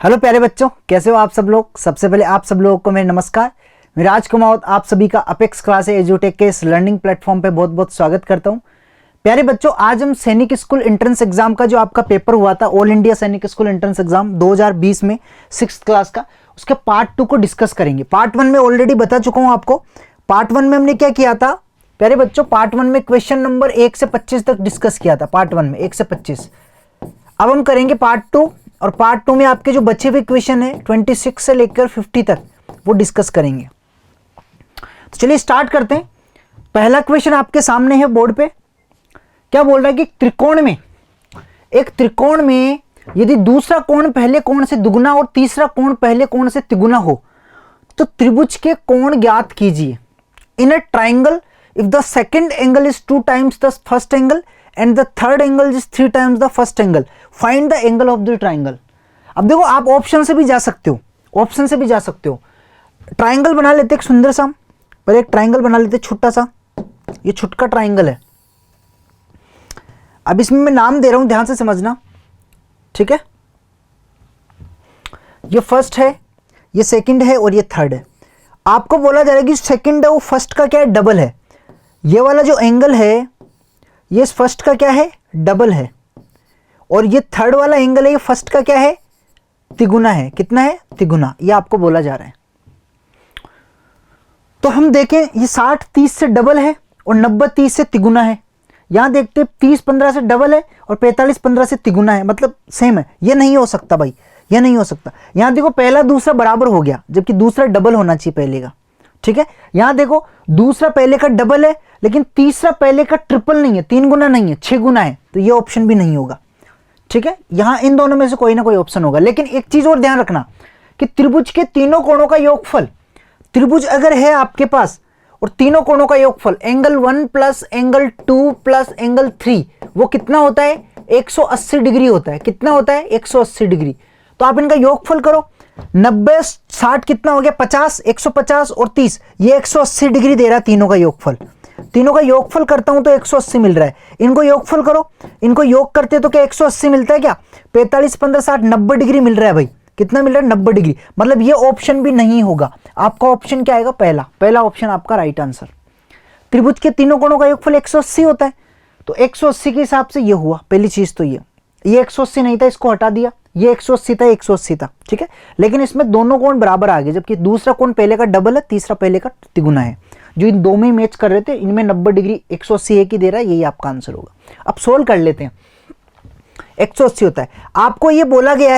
Hello प्यारे बच्चों, कैसे हो आप सब लोग। सबसे पहले आप सब लोगों को मेरे नमस्कार। मैं राजकुमार आप सभी का अपेक्स क्लास एजुटेक के इस लर्निंग प्लेटफॉर्म पे बहुत बहुत स्वागत करता हूं। प्यारे बच्चों, आज हम सैनिक स्कूल एंट्रेंस एग्जाम का जो आपका पेपर हुआ था, ऑल इंडिया सैनिक स्कूल एंट्रेंस एग्जाम 2020 में 6th क्लास का, उसके पार्ट 2 को डिस्कस करेंगे। पार्ट 1 में ऑलरेडी बता चुका हूं आपको। पार्ट 1 में हमने क्या किया था प्यारे बच्चों, पार्ट 1 में क्वेश्चन नंबर 1 से 25 तक डिस्कस किया था। पार्ट 1 में 1 से 25। अब हम करेंगे पार्ट 2, और पार्ट 2 में आपके जो बचे हुए क्वेश्चन है 26 से लेकर 50 तक वो डिस्कस करेंगे। तो चलिए स्टार्ट करते हैं। पहला क्वेश्चन आपके सामने है बोर्ड पे। क्या बोल रहा है कि एक त्रिकोण में यदि दूसरा कोण पहले कोण से दुगुना और तीसरा कोण पहले कोण से तिगुना हो तो त्रिभुज के कोण ज्ञात कीजिए। In a triangle if the second angle is 2 times the first angle and the third angle is 3 times the first angle, find the angle of the triangle। अब देखो, आप ऑप्शन से भी जा सकते हो, ट्राइंगल बना लेते एक सुंदर सा। पहले एक ट्राइंगल बना लेते छोटा सा, ये छुटका ट्राइंगल है। अब इसमें मैं नाम दे रहा हूं, ध्यान से समझना, ठीक है। ये फर्स्ट है, ये सेकंड है और ये थर्ड है। आपको बोला जा रहा है कि सेकंड है वो फर्स्ट का क्या है, डबल है। ये वाला जो एंगल है ये फर्स्ट का क्या है, डबल है, और ये थर्ड वाला एंगल है ये फर्स्ट का क्या है, तिगुना है। कितना है, तिगुना। ये आपको बोला जा रहा है। तो हम देखें, ये 60 30 से डबल है और 90 30 से तिगुना है। यहां देखते 30 15 से डबल है और 45 15 से तिगुना है, मतलब सेम है। ये नहीं हो सकता भाई, ये नहीं हो सकता। यहां देखो, पहला दूसरा बराबर हो गया, जबकि दूसरा डबल होना चाहिए पहले का, ठीक है। यहां देखो, दूसरा पहले का डबल है लेकिन तीसरा पहले का ट्रिपल नहीं है, 3 गुना नहीं है, 6 गुना है, तो ये ऑप्शन भी नहीं होगा, ठीक है। यहां इन दोनों में से कोई ना कोई ऑप्शन होगा। लेकिन एक चीज और ध्यान रखना कि त्रिभुज के तीनों कोणों का योगफल, त्रिभुज अगर है आपके पास और तीनों कोणों का योगफल angle 1 plus angle 2 plus angle 3, वो कितना होता है, 180 डिग्री होता है। कितना होता है, 180 डिग्री। तो आप इनका योगफल करो, 90 60 कितना हो गया, 50, 150 और 30, ये 180 डिग्री दे रहा है तीनों का योगफल। तीनों का योगफल करता हूं तो 180 मिल रहा है। इनको योगफल करो, इनको योग करते तो क्या 180 मिलता है क्या, 45 15 60 90 डिग्री मिल रहा है भाई। कितना मिल रहा है, 90 डिग्री। मतलब ये ऑप्शन भी नहीं होगा। आपका ऑप्शन क्या आएगा, पहला ऑप्शन आपका राइट आंसर। त्रिभुज के तीनों कोणों का योगफल 180 होता है, तो 180 के हिसाब से ये हुआ पहली चीज। तो ये 180 नहीं था, इसको हटा दिया, ये 180 था, 180 था, ठीक है। लेकिन इसमें दोनों कोण बराबर आ गए, जबकि दूसरा कोण पहले का डबल है, तीसरा पहले का तिगुना है। जो इन दो में मैच कर रहे थे, इनमें 90 डिग्री 180 एक ही दे रहा है, यही आपका आंसर होगा। अब सोल्व कर लेते हैं। 180 होता है। आपको ये बोला गया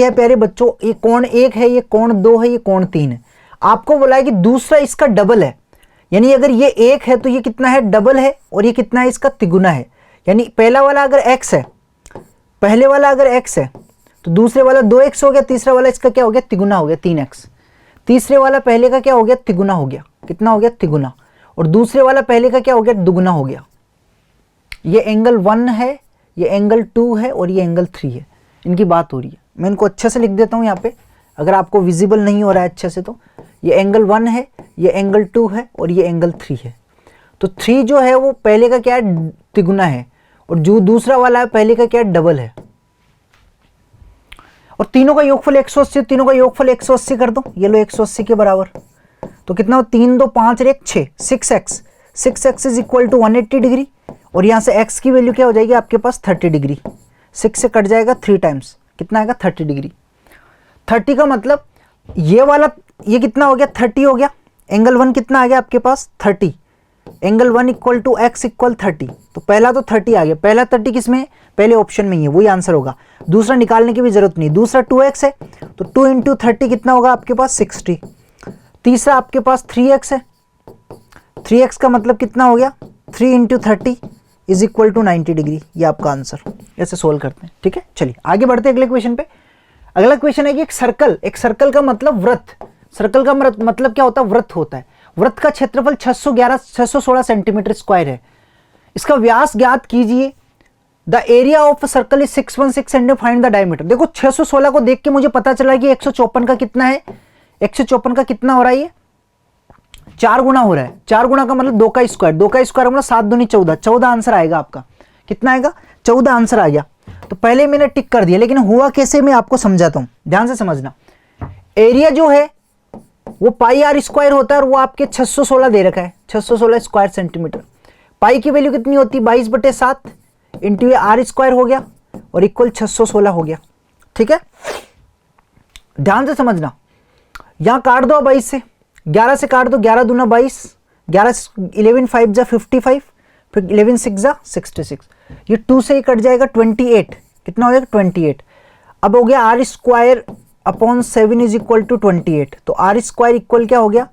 है प्यारे बच्चों, ये कोण 1 है, ये कोण 2 है, ये कोण 3 है। आपको बोला है कि दूसरा इसका डबल है, यानी अगर ये 1 है तो ये कितना है, डबल है, और ये कितना है, इसका तिगुना है। यानी पहला वाला अगर x है, पहले वाला अगर x है तो दूसरे वाला 2x हो गया, तीसरा वाला इसका क्या हो गया, तिगुना हो गया, 3x। तीसरे वाला पहले का क्या हो गया, तिगुना हो गया। कितना हो गया, तिगुना। और दूसरे वाला पहले का क्या हो गया, दुगुना हो गया। ये एंगल 1 है, ये एंगल 2 है और ये एंगल 3 है। इनकी बात हो रही है। मैं इनको अच्छे से लिख देता हूं यहाँ पे, अगर आपको विजिबल नहीं हो रहा है अच्छे से तो। ये एंगल 1 है, ये एंगल 2 है और ये एंगल 3 है। तो 3 जो है वो पहले का क्या है, तिगुना है, और जो दूसरा वाला है पहले का क्या है, डबल है। और तीनों का योगफल 180, तीनों का योगफल 180 कर दो, ये लो 180 के बराबर। तो कितना हो, 3 2 5 और 1 6, 6x is equal to 180 degree. और यहां से x की वैल्यू क्या हो जाएगी आपके पास, 30 डिग्री। 6 से कट जाएगा 3 टाइम्स, कितना आएगा, 30 डिग्री। 30 का मतलब ये वाला, ये कितना हो गया, 30 हो गया। एंगल 1 कितना आ गया आपके पास, 30। Angle 1 equal to x equal 30। तो पहला तो 30 आ गया। पहला 30 किसमें, पहले ऑप्शन में ही है, वही आंसर होगा। दूसरा निकालने की भी जरूरत नहीं। दूसरा 2x है, तो 2 इंटू 30 कितना होगा आपके पास, 60। तीसरा आपके पास 3x है, 3x का मतलब कितना हो गया, 3 into 30 is equal to 90 degree. ये आपका आंसर। ऐसे सोल्व करते हैं, ठीक है। चलिए आगे बढ़ते हैं अगले क्वेश्चन पे। अगला क्वेश्चन है कि एक सर्कल का मतलब वृत्त। सर्कल का मतलब क्या होता है, वृत्त होता है। वृत्त का क्षेत्रफल 616 सेंटीमीटर स्क्वायर है। इसका व्यास ज्ञात कीजिए। The area of circle is 616 and find the diameter. देखो 616 को देख के मुझे पता चला कि 154 का कितना है, 154 का कितना हो रहा है, ये 4 गुना हो रहा है। 4 गुना का मतलब 2 का स्क्वायर, 2 का स्क्वायर मतलब 7 दूनी 14, 14 आंसर आएगा आपका। कितना आएगा, 14 आंसर आ गया। तो पहले मैंने टिक कर दिया, लेकिन हुआ कैसे मैं आपको समझाता हूं, ध्यान से समझना। एरिया जो है वो पाई आर स्क्वायर होता है और वो आपके 616 दे रखा है, 616 स्क्वायर सेंटीमीटर। पाई की वैल्यू कितनी होती है 22/7 इंटू आर स्क्वायर हो गया और इक्वल 616 हो गया। ठीक है, ध्यान से समझना। यहां काट दो 22 से, 11 से काट दो, 11 दूना 22, 11 5 जा 55, फिर 11 6 जा 66, ये 2 से ही कट जाएगा 28, कितना हो जाएगा 28। अब हो गया r square upon 7 is equal to 28, तो आर स्क्वायर इक्वल क्या हो गया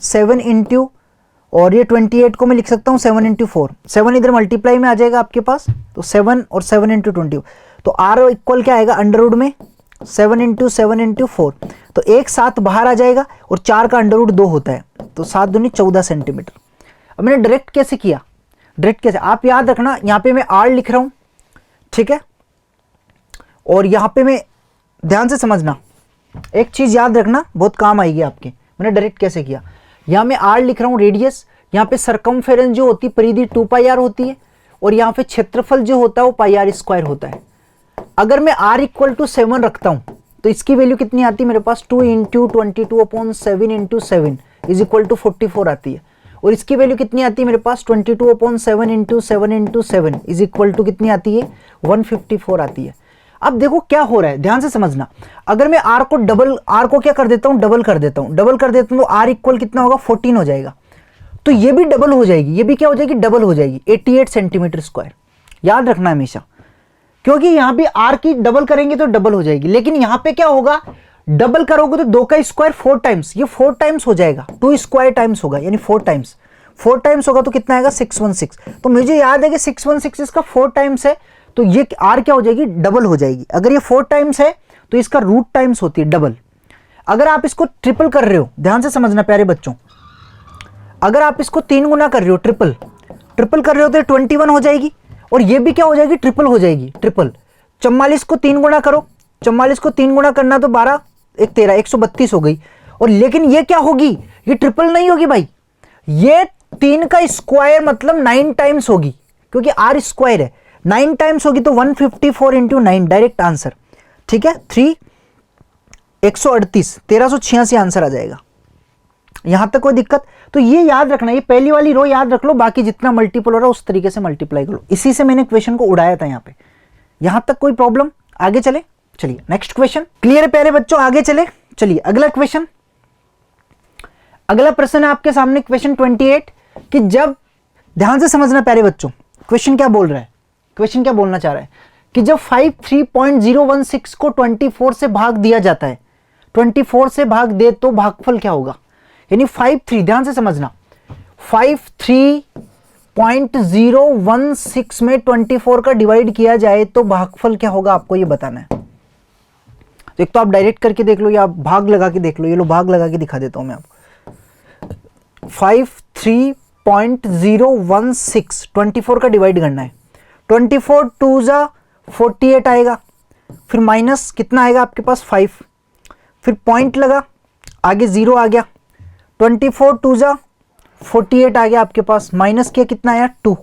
7 इंटू, और ये 28 को मैं लिख सकता हूँ 7 इंटू 4, 7 इधर मल्टीप्लाई में आ जाएगा आपके पास, तो 7 और 7 इंटू 20, तो आर इक्वल क्या आएगा अंडर रूट में 7 इंटू 7 इंटू 4, तो एक साथ बाहर आ जाएगा और 4 का अंडर रूट 2 होता है, तो 7 दूनी 14 सेंटीमीटर। अब मैंने डायरेक्ट कैसे किया, डायरेक्ट कैसे, आप याद रखना यहाँ पे मैं आर लिख रहा हूँ, ठीक है, और यहाँ पे मैं, ध्यान से समझना एक चीज याद रखना बहुत काम आएगी आपके। मैंने डायरेक्ट कैसे किया, यहाँ मैं आर लिख रहा हूँ रेडियस, यहाँ पे सरकमफेरेंस जो होती है परिधि 2 पाई आर होती है, और यहाँ पे क्षेत्रफल जो होता है वो पाई आर स्क्वायर होता है। अगर मैं r इक्वल टू 7 रखता हूँ तो इसकी वैल्यू कितनी आती है मेरे पास 2 into 22 upon 7 into 7 is equal to 44 आती है, और इसकी वैल्यू कितनी आती है मेरे पास 22 upon 7 into 7 into 7 is equal to कितनी आती है 154 आती है। अब देखो क्या हो रहा है, ध्यान से समझना। अगर मैं r को डबल, r को क्या कर देता हूँ डबल कर देता हूँ, डबल कर देता हूँ तो r इक्वल कितना होगा 14 हो जाएगा, तो ये भी डबल हो जाएगी, ये भी क्या हो जाएगी डबल हो जाएगी 88 सेंटीमीटर स्क्वायर। याद रखना हमेशा, क्योंकि यहां भी r की डबल करेंगे तो डबल हो जाएगी, लेकिन यहां पे क्या होगा डबल करोगे तो 2 का स्क्वायर 4 टाइम्स, ये 4 टाइम्स हो जाएगा, 2 स्क्वायर टाइम्स होगा यानी 4 टाइम्स, 4 टाइम्स होगा तो कितना आएगा 616। तो मुझे याद है कि 616 इसका 4 टाइम्स है, तो ये r क्या हो जाएगी डबल हो जाएगी। अगर ये 4 टाइम्स है तो इसका रूट टाइम्स होती है डबल। अगर आप इसको ट्रिपल कर रहे हो, ध्यान से समझना प्यारे बच्चों, अगर आप इसको 3 गुना कर रहे हो, ट्रिपल कर रहे हो तो 21 हो जाएगी, और ये भी क्या हो जाएगी ट्रिपल हो जाएगी, ट्रिपल। 44 को 3 गुना करो, 44 को 3 गुना करना तो 12 1 13 132 हो गई, और लेकिन ये क्या होगी ये ट्रिपल नहीं होगी भाई, ये 3 का स्क्वायर मतलब 9 टाइम्स होगी, क्योंकि r स्क्वायर है, 9 टाइम्स होगी तो 154 इंटू 9 डायरेक्ट आंसर। ठीक है, 3 138 1386 आंसर आ जाएगा। यहां तक कोई दिक्कत? तो ये याद रखना, ये पहली वाली रो याद रख लो, बाकी जितना मल्टीपल हो रहा है उस तरीके से मल्टीप्लाई कर लो। इसी से मैंने क्वेश्चन को उड़ाया था यहाँ पे। यहां तक कोई प्रॉब्लम? आगे चले, चलिए नेक्स्ट क्वेश्चन। क्लियर है प्यारे बच्चों? आगे चले, चलिए अगला क्वेश्चन। अगला प्रश्न है आपके सामने क्वेश्चन 28 कि जब, ध्यान से समझना प्यारे बच्चों, क्वेश्चन क्या बोल रहा है, क्वेश्चन क्या बोलना चाह रहा है कि जब 53.016 को 24 से भाग दिया जाता है, 24 से भाग दे तो भागफल क्या होगा, यानी 53, ध्यान से समझना, 53.016 में 24 का डिवाइड किया जाए तो भागफल क्या होगा, आपको ये बताना है। तो एक तो आप डायरेक्ट करके देख लो या आप भाग लगा के देख लो, ये लो भाग लगा के दिखा देता हूं मैं आपको। 53.016 24 का डिवाइड करना है, 24 2 जा 48 आएगा, फिर माइनस कितना आएगा आपके पास 5, फिर पॉइंट लगा, आगे 0 आ गया, 24 2 जा 48 आ गया आपके पास, माइनस किया कितना आया 2,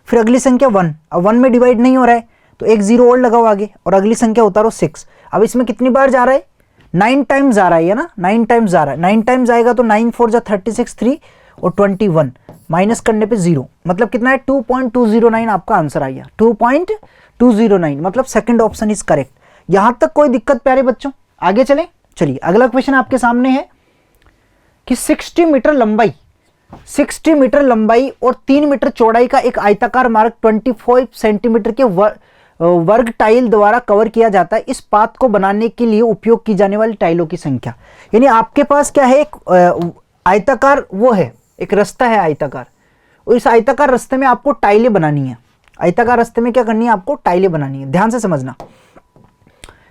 फिर अगली संख्या 1, अब 1 में डिवाइड नहीं हो रहा है तो एक 0 और लगाओ आगे, और अगली संख्या उतारो 6। अब इसमें कितनी बार जा रहा है 9 टाइम्स जा रहा है ना, 9 टाइम्स जा रहा है, 9 टाइम्स आएगा तो 9 4 जा 36 3 और 21, माइनस करने पे 0, मतलब कितना है 2.209 आपका आंसर आ गया, 2.209, मतलब सेकंड ऑप्शन इज करेक्ट। यहां तक कोई दिक्कत प्यारे बच्चों? आगे चले, चलिए अगला क्वेश्चन आपके सामने है कि 60 मीटर लंबाई और 3 मीटर चौड़ाई का एक आयताकार मार्ग 25 सेंटीमीटर के वर्ग टाइल द्वारा कवर किया जाता है। इस पाथ को बनाने के लिए उपयोग की जाने वाली टाइलों की संख्या, यानी आपके पास क्या है, एक आयताकार वो है, एक रास्ता है आयताकार, और इस आयताकार रास्ते में आपको टाइलें बनानी है। आयताकार रास्ते में क्या करनी है, आपको टाइलें बनानी है। ध्यान से समझना,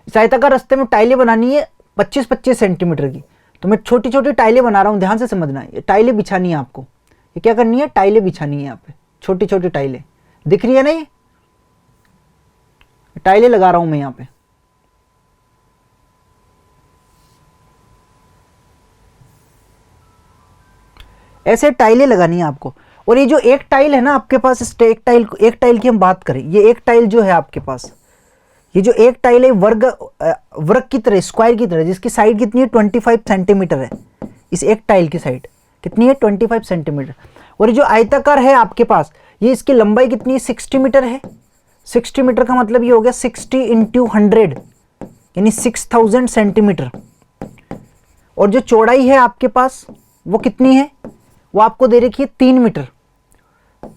इस आयताकार रास्ते में टाइलें बनानी है 25-25 सेंटीमीटर की। तो मैं छोटी छोटी टाइलें बना रहा हूं, ध्यान से समझना, ये टाइलें बिछानी है आपको। ये क्या करनी है, टाइलें बिछानी है। यहाँ पे छोटी छोटी टाइलें दिख रही है ना, ये टाइलें लगा रहा हूं मैं यहाँ पे। ऐसे टाइलें लगानी है आपको। और ये जो एक टाइल है ना आपके पास, एक टाइल की हम बात करें, ये एक टाइल जो है आपके पास, ये जो एक टाइल है वर्ग की तरह, स्क्वायर की तरह, जिसकी साइड कितनी है 25 सेंटीमीटर है। इस एक टाइल की साइड कितनी है 25 सेंटीमीटर। और ये जो आयताकार है आपके पास, ये इसकी लंबाई कितनी है 60 मीटर है। 60 मीटर का मतलब ये हो गया 60 इंटू 100 यानी 6000 सेंटीमीटर। और जो चौड़ाई है आपके पास वो कितनी है, वो आपको दे रखी है 3 मीटर।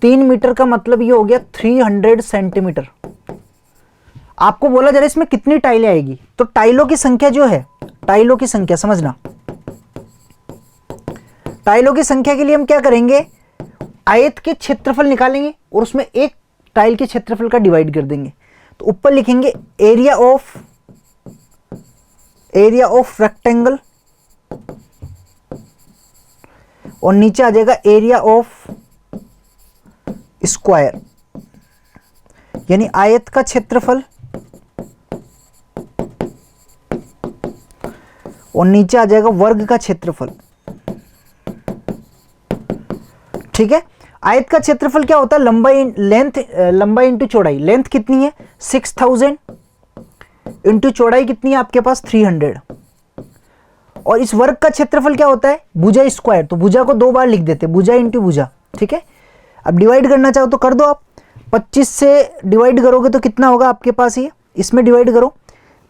3 मीटर का मतलब ये हो गया 300 सेंटीमीटर। आपको बोला जा रहा है इसमें कितनी टाइलें आएगी, तो टाइलों की संख्या जो है, टाइलों की संख्या समझना, टाइलों की संख्या के लिए हम क्या करेंगे, आयत के क्षेत्रफल निकालेंगे और उसमें एक टाइल के क्षेत्रफल का डिवाइड कर देंगे। तो ऊपर लिखेंगे एरिया ऑफ रेक्टेंगल और नीचे आ जाएगा एरिया ऑफ स्क्वायर, यानी आयत का क्षेत्रफल और नीचे आ जाएगा वर्ग का क्षेत्रफल। ठीक है, आयत का क्षेत्रफल क्या होता है, लंबाई इंटू चौड़ाई। लेंथ कितनी है 6000 इंटू चौड़ाई कितनी है आपके पास 300। और इस वर्ग का क्षेत्रफल क्या होता है, भुजा स्क्वायर। तो भुजा को 2 बार लिख देते, भुजा इंटू भुजा। ठीक है, अब डिवाइड करना चाहो तो कर दो आप। 25 से डिवाइड करोगे तो कितना होगा आपके पास, ये इसमें डिवाइड करो,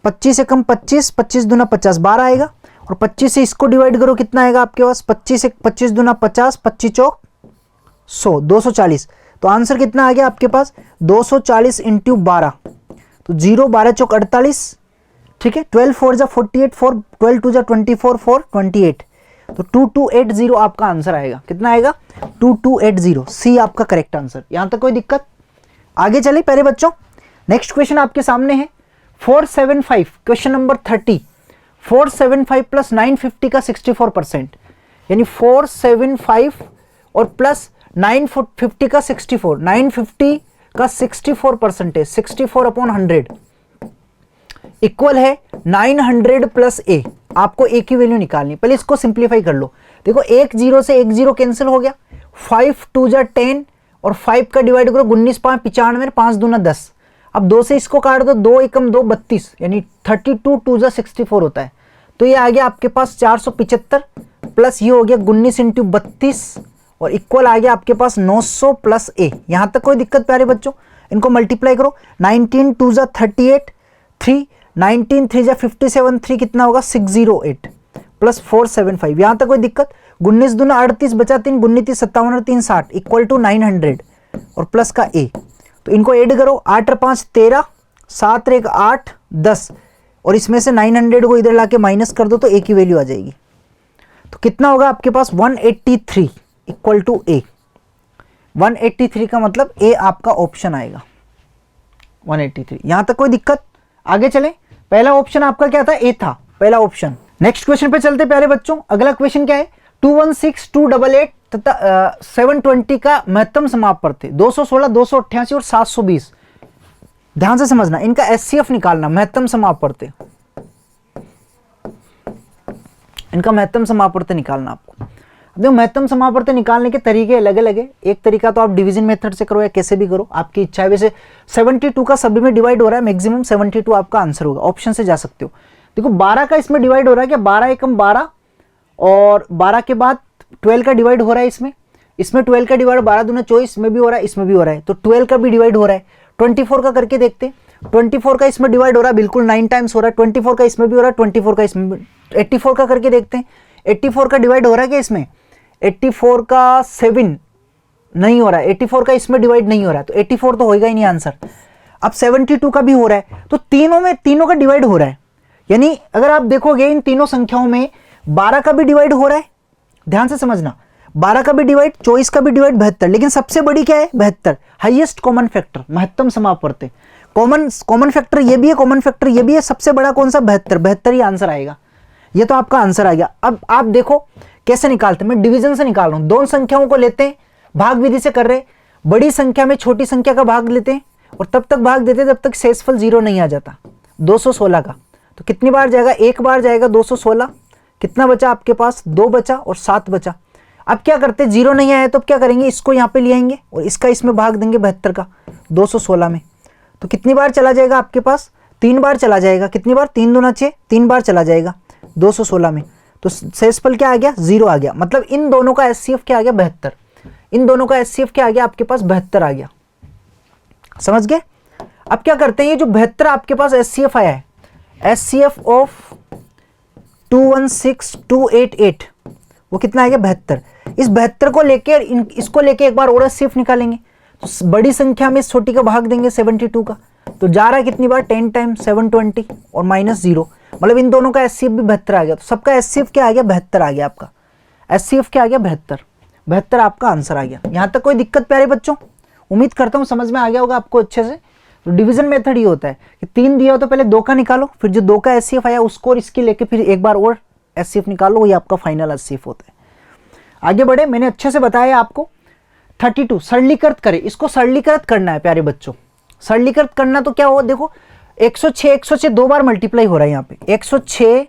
25 से कम 25, 25 दूना 50, 12 आएगा। और 25 से इसको डिवाइड करो, कितना आएगा आपके पास, 25 से 25 दूना 50, 25 चौक 100, 240। तो आंसर कितना आ गया आपके पास 240 इंटू 12। तो 0 12 चौक 48। ठीक है, 12 4 जा 48, 4 12 2 जा 24, 4 28। तो 2280 आपका आंसर आएगा। कितना आएगा 2280, सी आपका करेक्ट आंसर। यहां तक कोई दिक्कत? आगे चले प्यारे बच्चों, नेक्स्ट क्वेश्चन आपके सामने है 475, क्वेश्चन नंबर 30। 475 प्लस 950 का 64%, यानी 475 और प्लस 950 का 64, 950 का 64% है, 64/100 इक्वल है 900 प्लस ए। आपको ए की वैल्यू निकालनी, पहले इसको सिंप्लीफाई कर लो। देखो 1 0 से 1 0 कैंसिल हो गया, 5 2 जा 10 और 5 का डिवाइड करो 19 5 95, 5 दूना 10। अब 2 से इसको काट दो, 2 एकम 2 32, यानी 32 2 जा 64 होता है। तो ये आ गया आपके पास 475 प्लस ये हो गया 19 इंटू 32 और इक्वल आ गया आपके पास 900 प्लस ए। यहां तक कोई दिक्कत प्यारे बच्चों? इनको मल्टीप्लाई करो, 19 2 जा 38 3, 19 3 जा 57 3 कितना होगा 608 प्लस 475। यहां तक कोई दिक्कत? 19 दूना 38 बचा 3, 19 3 57 और 3 60 इक्वल टू 900 और प्लस का ए। तो इनको ऐड करो, 8 और 5 13, 7 और 1 8 10 और इसमें से 900 को इधर लाके माइनस कर दो तो ए की वैल्यू आ जाएगी। तो कितना होगा आपके पास 183 इक्वल टू ए। 183 का मतलब ए आपका ऑप्शन आएगा 183। यहां तक कोई दिक्कत? आगे चलें। पहला ऑप्शन आपका क्या था, ए था पहला ऑप्शन। नेक्स्ट क्वेश्चन पे चलते प्यारे बच्चों। अगला क्वेश्चन क्या है, 216 288 तथा 720 का महत्तम समापवर्त है 216 288 और 720। ध्यान से समझना, इनका एचसीएफ निकालना, महत्तम समापवर्त है, इनका महत्तम समापवर्त निकालना आपको। देखो महत्तम समापवर्त निकालने के तरीके अलग अलग है। एक तरीका तो आप डिवीजन मेथड से करो या कैसे भी करो, आपकी इच्छा है। वैसे 72 का सभी में डिवाइड हो रहा है, मैक्सिमम 72 आपका आंसर होगा, ऑप्शन से जा सकते हो। देखो 12 का इसमें डिवाइड हो रहा है क्या, 12 एकम 12 और 12 के बाद 12 का डिवाइड हो रहा है इसमें 12 का डिवाइड 12 दूना 24, इसमें भी हो रहा है, इसमें भी हो रहा है। तो 12 का भी डिवाइड हो रहा है। 24 का करके देखते हैं, 24 का इसमें डिवाइड हो रहा है, बिल्कुल 9 टाइम्स हो रहा है। 24 का इसमें भी हो रहा है, 24 का इसमें। 84 का करके देखते हैं, 84 का डिवाइड हो रहा है क्या इसमें, 84 का 7 नहीं हो रहा है, 84 का इसमें डिवाइड नहीं हो रहा है, तो 84 तो होएगा ही नहीं आंसर। अब 72 का भी हो रहा है, तो तीनों का डिवाइड हो रहा है। यानी अगर आप देखोगे इन तीनों संख्याओं में 12 का भी डिवाइड हो रहा है, ध्यान से समझना, 12 का भी डिवाइड, 24 का भी डिवाइड, 72। लेकिन सबसे बड़ी क्या है 72, हाईएस्ट कॉमन फैक्टर, महत्तम समापवर्त। कॉमन फैक्टर ये भी है, कॉमन फैक्टर ये भी है, सबसे बड़ा कौन सा 72 ही आंसर आएगा। ये तो आपका आंसर आ गया। अब आप देखो कैसे निकालते हैं, मैं डिवीजन से निकाल रहा हूं। दोनों संख्याओं को लेते हैं, भाग विधि से कर रहे हैं, बड़ी संख्या में छोटी संख्या का भाग लेते हैं और तब तक भाग देते हैं जब तक शेषफल 0 नहीं आ जाता। 216 का तो कितनी बार जाएगा, एक बार जाएगा 216। कितना बचा आपके पास, 2 बचा और 7 बचा। अब क्या करते हैं, 0 नहीं आया तो क्या करेंगे, इसको यहाँ पे ले आएंगे और इसका इसमें भाग देंगे 72 का 216 में। तो कितनी बार चला जाएगा आपके पास, 3 बार चला जाएगा, कितनी बार, 3 दूना 6, 3 बार चला जाएगा 216 में, तो शेषफल क्या आ गया, 0 आ गया। मतलब इन दोनों का एचसीएफ क्या आ गया, 72। इन दोनों का एचसीएफ क्या आ गया आपके पास, 72 आ गया। समझ गए। अब क्या करते हैं, ये जो 72 आपके पास एचसीएफ आया है, एचसीएफ ऑफ 216288 वो कितना आ गया, 72। इस 72 को लेकर इसको लेके एक बार और एचसीएफ निकालेंगे, तो बड़ी संख्या में छोटी का भाग देंगे 72 का, तो जा रहा है कितनी बार, 10 टाइम्स 720 और -0, मतलब इन दोनों का एचसीएफ भी 72 आ गया। तो सबका एचसीएफ क्या आ गया, 72 आ गया। आपका एचसीएफ क्या आ गया, 72 आपका आंसर आ गया। यहां तक कोई दिक्कत प्यारे बच्चों, उम्मीद करता हूं समझ में आ गया होगा आपको अच्छे से। तो डिवीजन मेथड ये होता है कि 3 दिया हो तो पहले 2 का निकालो, फिर जो 2 का एचसीएफ आया उसको और इसकी लेके फिर एक बार और एचसीएफ निकालो, ये आपका फाइनल एचसीएफ होता है। आगे बढ़े, मैंने अच्छे से बताया आपको। 32 सरलीकृत करें, इसको सरलीकृत करना है प्यारे बच्चों। सरलीकृत करना तो क्या हो, देखो 106 2 बार मल्टीप्लाई हो रहा है यहाँ पे, 106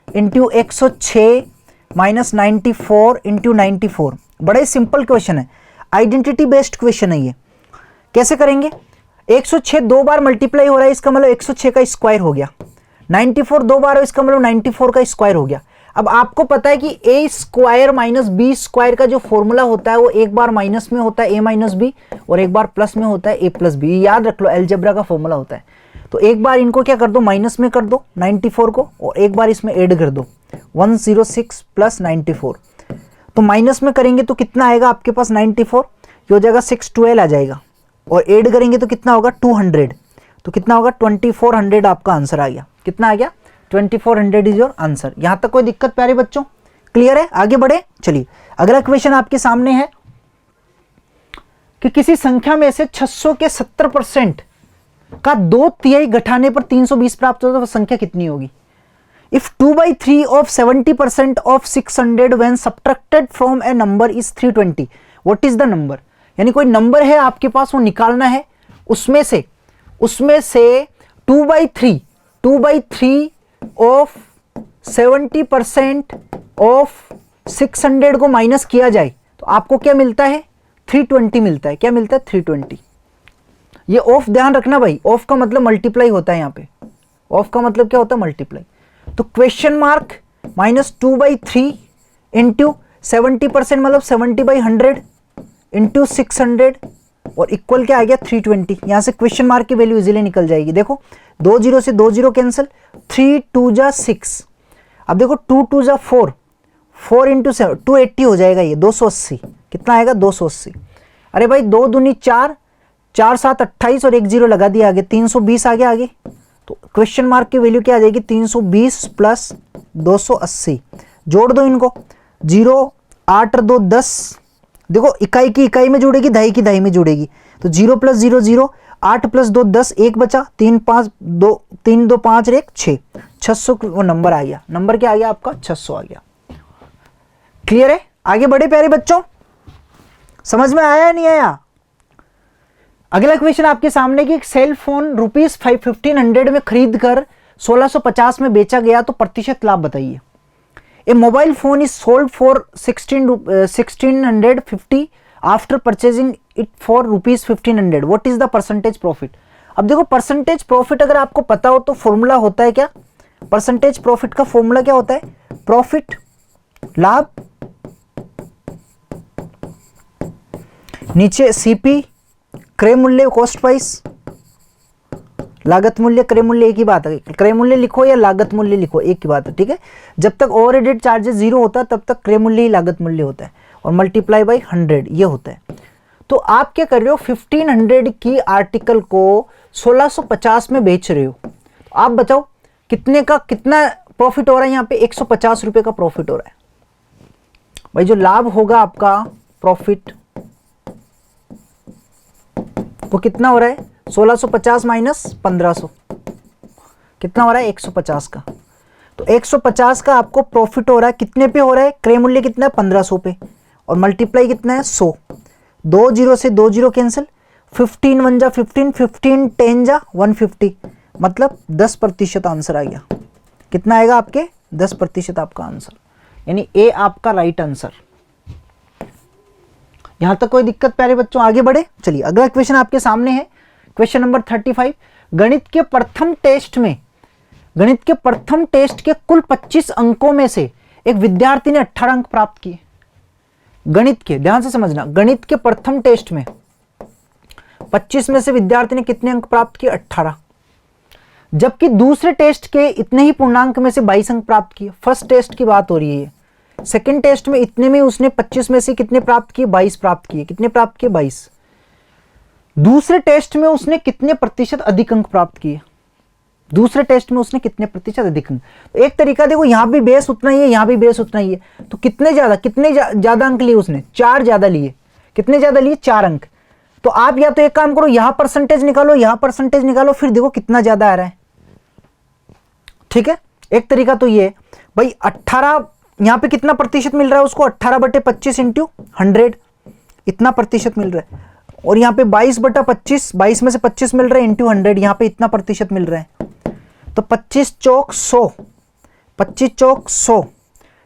इंटू 106 माइनस 94 इंटू 94। बड़ा ही सिंपल क्वेश्चन है, आइडेंटिटी बेस्ड क्वेश्चन है ये। कैसे करेंगे, 106 2 बार मल्टीप्लाई हो रहा है, इसका मतलब 106 का स्क्वायर हो गया। 94 2 बार हो, इसका मतलब 94 का स्क्वायर हो गया। अब आपको पता है कि ए स्क्वायर माइनस बी स्क्वायर का जो फॉर्मूला होता है वो एक बार माइनस में होता है ए माइनस बी, और एक बार प्लस में होता है ए प्लस बी। याद रख लो, अलजेब्रा का फॉर्मूला होता है। तो एक बार इनको क्या कर दो, माइनस में कर दो 94 को, और एक बार इसमें ऐड कर दो 106 प्लस 94। तो माइनस में करेंगे तो कितना आएगा आपके पास, 94, ये हो जाएगा 612 आ जाएगा, और ऐड करेंगे तो कितना होगा 200, तो कितना होगा 2400 आपका आंसर आ गया। कितना आ गया, 2400 इज योर आंसर। यहां तक कोई दिक्कत प्यारे बच्चों, क्लियर है। आगे बढ़े, चलिए अगला क्वेश्चन आपके सामने है कि किसी संख्या में से 600 के 70% का 2/3 घटाने पर 320 प्राप्त होता है, तो संख्या कितनी होगी। If 2/3 of 70% of 600 when subtracted from a number is 320, what is the number। यानी कोई नंबर है आपके पास, वो निकालना है, उसमें से 2/3 ऑफ 70% ऑफ 600 को माइनस किया जाए तो आपको क्या मिलता है, 320 मिलता है। क्या मिलता है, 320। ये ऑफ ध्यान रखना भाई, ऑफ का मतलब मल्टीप्लाई होता है। यहाँ पे ऑफ का मतलब क्या होता है, मल्टीप्लाई। तो क्वेश्चन मार्क -2/3 इंटू 70% मतलब 70/100 इंटू 600 और इक्वल क्या आ गया, 320। यहां से क्वेश्चन मार्क की वैल्यू इजीली निकल जाएगी। देखो 2 0 से 2 0 कैंसिल, 3 2 जा 6। अब देखो 2 2 जा 4, 4 इंटू 7 280 हो जाएगा, ये 280। कितना आएगा, 280। अरे भाई 2 दूनी 4, 4 7 28 और 1 0 लगा दिया आगे, 320 आ गया आगे। तो क्वेश्चन मार्क की वैल्यू क्या आ जाएगी, 320 प्लस 280। जोड़ दो इनको, 0 8 और 2 10। देखो इकाई की इकाई में जुड़ेगी, दहाई की दहाई में जुड़ेगी, तो 0 प्लस 0 0, 8 प्लस 2 10, 1 बचा, 3 5 2 3 2 5 और 1 6, 600 वो नंबर आ गया। नंबर क्या आ गया आपका, 600 आ गया। क्लियर है। आगे बढ़े प्यारे बच्चों, समझ में आया नहीं आया। अगला क्वेश्चन आपके सामने कि एक सेल फोन ₹1500 में खरीद कर 1650 में बेचा गया, तो प्रतिशत लाभ बताइए। A mobile phone is sold for 1650 after purchasing it for ₹1500, what is the percentage profit. अब देखो परसेंटेज प्रॉफिट अगर आपको पता हो तो फॉर्मूला होता है क्या, परसेंटेज प्रॉफिट का फॉर्मूला क्या होता है, प्रॉफिट लाभ नीचे सीपी क्रय मूल्य कॉस्ट प्राइस, लागत मूल्य क्रय मूल्य एक ही बात है। क्रय मूल्य लिखो या लागत मूल्य लिखो, एक ही बात है, ठीक है। जब तक ओवरहेड चार्जेस 0 होता है तब तक क्रय मूल्य ही लागत मूल्य होता है, और मल्टीप्लाई बाय 100 ये होता है। तो आप क्या कर रहे हो, 1500 की आर्टिकल को 1650 में बेच रहे हो। आप बताओ कितने का कितना प्रॉफिट हो रहा है, यहाँ पे 150 रुपए का प्रॉफिट हो रहा है। भाई जो लाभ होगा आपका प्रॉफिट वो कितना हो रहा है, 1650 माइनस 1500 कितना हो रहा है, 150 का। तो 150 का आपको प्रॉफिट हो रहा है, कितने पे हो रहा है, क्रय मूल्य कितना है 1500 पे, और मल्टीप्लाई कितना है 100। 2 0 से 2 0 कैंसिल, 15 1 जा 15, 15 10 जा 150, मतलब 10% आंसर आ गया। कितना आएगा आपके, 10% आपका आंसर, यानी ए आपका राइट आंसर। यहां तक कोई दिक्कत प्यारे बच्चों, आगे बढ़े। चलिए अगला क्वेश्चन आपके सामने है, क्वेश्चन नंबर 35। गणित के प्रथम टेस्ट के कुल 25 अंकों में से एक विद्यार्थी ने 18 अंक प्राप्त किए। गणित के, ध्यान से समझना, गणित के प्रथम टेस्ट में 25 में से विद्यार्थी ने कितने अंक प्राप्त किए? 18। जबकि दूसरे टेस्ट के इतने ही पूर्णांक में से 22 अंक प्राप्त किए। फर्स्ट टेस्ट की बात हो रही है। सेकंड टेस्ट में इतने में उसने 25 में से कितने प्राप्त किए? 22 प्राप्त किए। कितने प्राप्त किए? 22। दूसरे टेस्ट में उसने कितने प्रतिशत अधिक अंक प्राप्त किए? दूसरे टेस्ट में उसने कितने प्रतिशत अधिक अंक? तो एक तरीका देखो, यहां भी बेस उतना ही है, यहां भी बेस उतना ही है, तो कितने ज्यादा अंक लिए उसने? 4 ज्यादा लिए। कितने ज्यादा लिए? 4 अंक। तो आप या तो एक काम करो, यहां परसेंटेज निकालो, यहां परसेंटेज निकालो, फिर देखो कितना ज्यादा आ रहा है। ठीक है, एक तरीका तो ये भाई 18, यहां पे कितना प्रतिशत मिल रहा है उसको? 18/25 इंटू 100, इतना प्रतिशत मिल रहा है। और यहाँ पे 22/25, 22 में से 25 मिल रहा है इंटू 100, यहाँ पे इतना प्रतिशत मिल रहा है। तो 25 चौक 100, 25 चौक 100,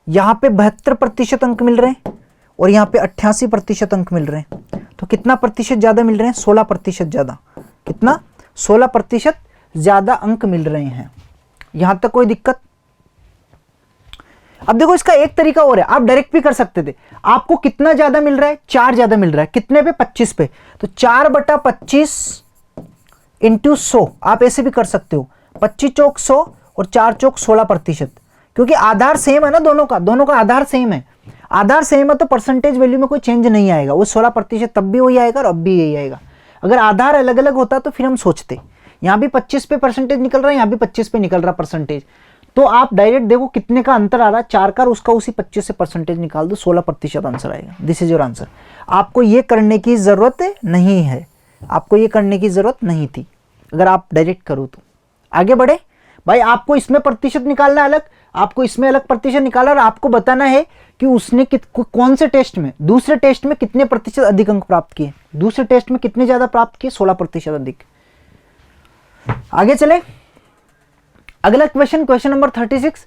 यहाँ पे 72% अंक मिल रहे हैं और यहाँ पे 88% अंक मिल रहे हैं। तो कितना प्रतिशत ज्यादा मिल रहे हैं? 16% ज्यादा। कितना? 16% ज्यादा अंक मिल रहे हैं। यहां तक कोई दिक्कत? अब देखो, इसका एक तरीका और है, आप डायरेक्ट भी कर सकते थे। आपको कितना ज्यादा मिल रहा है? 4 ज्यादा मिल रहा है। कितने पे? 25 पे। तो 4/25 इंटू 100, आप ऐसे भी कर सकते हो। 25 चौक 100 और 4 चौक 16%, क्योंकि आधार सेम है ना, दोनों का आधार सेम है। आधार सेम है तो परसेंटेज वैल्यू में कोई चेंज नहीं आएगा। वो 16% तब भी वही आएगा और अब भी यही आएगा। अगर आधार अलग अलग होता तो फिर हम सोचते, यहां भी 25 पे परसेंटेज निकल रहा है, यहां भी 25 पे निकल रहा परसेंटेज। तो आप डायरेक्ट देखो कितने का अंतर आ रहा है, 4 का, उसका उसी 25 से परसेंटेज निकाल दो, 16% आंसर आएगा। This is your answer. आपको ये करने की जरूरत नहीं है, आपको ये करने की जरूरत नहीं थी अगर आप डायरेक्ट करो तो। आगे बढ़े भाई, आपको इसमें प्रतिशत निकालना अलग, आपको इसमें अलग प्रतिशत निकाला, और आपको बताना है कि उसने कौन से टेस्ट में, दूसरे टेस्ट में कितने प्रतिशत अधिक अंक प्राप्त किए। दूसरे टेस्ट में कितने ज्यादा प्राप्त किए? 16% अधिक। आगे चले, अगला क्वेश्चन नंबर 36।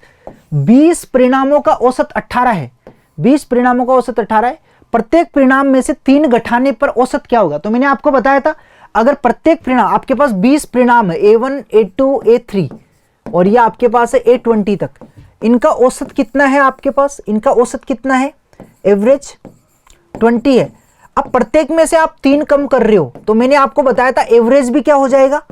20 परिणामों का औसत 18 है। 20 परिणामों का औसत 18 है। प्रत्येक परिणाम में से 3 घटाने पर औसत क्या होगा? तो मैंने आपको बताया था, अगर प्रत्येक परिणाम, आपके पास 20 परिणाम है, A1, A2, A3, और ये आपके पास है A20 तक, इनका औसत कितना है आपके पास? इनका औसत कितना है? एवरेज 20 है। अब प्रत्येक में से आप 3 कम कर रहे हो, तो मैंने आपको बताया था एवरेज भी क्या हो जाएगा?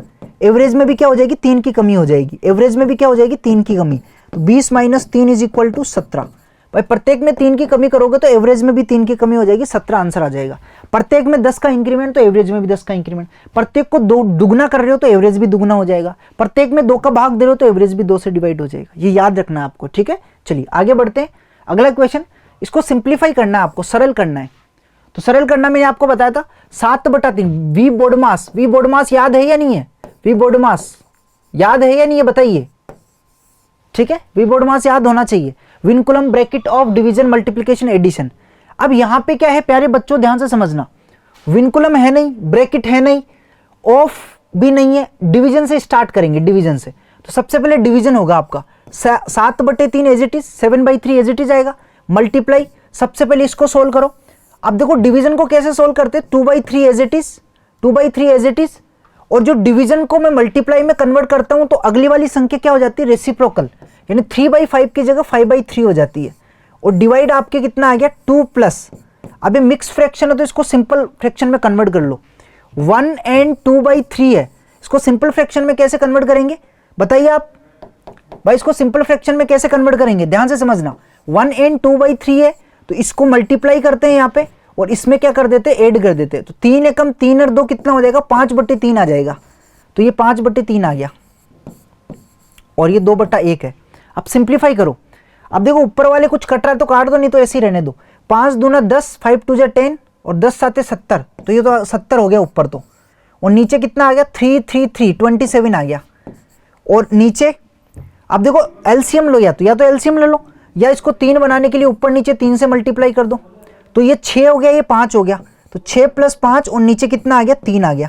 एवरेज में भी क्या हो जाएगी? 3 की कमी हो जाएगी। एवरेज में भी क्या हो जाएगी? 3 की कमी। तो 20 - 3 = 17। भाई प्रत्येक में 3 की कमी करोगे तो एवरेज में भी 3 की कमी हो जाएगी, 17 आंसर आ जाएगा। प्रत्येक में 10 का इंक्रीमेंट तो एवरेज में भी 10 का इंक्रीमेंट। प्रत्येक को 2 दुगना कर रहे हो तो एवरेज भी दुगना हो जाएगा। प्रत्येक में 2 का भाग दे रहे हो तो एवरेज भी 2 से डिवाइड हो जाएगा। ये याद रखना है आपको, ठीक है। चलिए आगे बढ़ते हैं। अगला क्वेश्चन, इसको सिंप्लीफाई करना है आपको, सरल करना है। तो सरल करना मैंने आपको बताया था 7/3 वी बोर्ड मास। वी बोर्ड मास याद है या नहीं है? वी बोर्ड मास याद है या नहीं है बताइए, ठीक है। वी बोर्ड मास याद होना चाहिए। Vinculum bracket of division multiplication addition. अब यहां पे क्या है प्यारे बच्चों, ध्यान से समझना, विनकुलम है नहीं, ब्रैकेट है नहीं, ऑफ भी नहीं है, डिवीजन से स्टार्ट करेंगे, डिवीजन से। तो सबसे पहले डिवीजन होगा आपका 7/3 as it is, 7/3 as it is आएगा, मल्टीप्लाई। सबसे पहले इसको सोल्व करो। अब देखो डिवीजन को कैसे सोल्व करते, 2/3 as it is, 2/3 as it is, और जो डिवीजन को मैं मल्टीप्लाई में कन्वर्ट करता हूं तो अगली वाली संख्या क्या हो जाती है, रेसिप्रोकल, यानी 3/5 की जगह 5/3 हो जाती है। और डिवाइड आपके कितना आ गया, 2+। अब ये मिक्स फ्रैक्शन है तो इसको सिंपल फ्रैक्शन में कन्वर्ट कर लो। 1 और 2/3 है, इसको सिंपल फ्रैक्शन में कैसे कन्वर्ट करेंगे बताइए आप भाई, इसको सिंपल फ्रैक्शन में कैसे कन्वर्ट करेंगे, ध्यान से समझना। 1 और 2/3 है तो इसको मल्टीप्लाई करते हैं यहाँ पे और इसमें क्या कर देते हैं, ऐड कर देते हैं। तो 3 एकम 3 और 2 कितना हो जाएगा, 5/3 आ जाएगा। तो ये 5/3 आ गया और ये 2/1 है। अब सिंप्लीफाई करो। अब देखो ऊपर वाले कुछ कट रहा है तो काट दो, नहीं तो ऐसे ही रहने दो। 5 दूना 10, 5 2 10 और 10 7 70, तो ये तो 70 हो गया ऊपर तो। और नीचे कितना आ गया, 3 3 3 27 आ गया। और नीचे अब देखो एलसीएम लो, या तो एलसीएम ले लो, या इसको 3 बनाने के लिए ऊपर नीचे 3 से मल्टीप्लाई कर दो। तो ये 6 हो गया, ये 5 हो गया, तो 6 + 5 और नीचे कितना आ गया, 3 आ गया।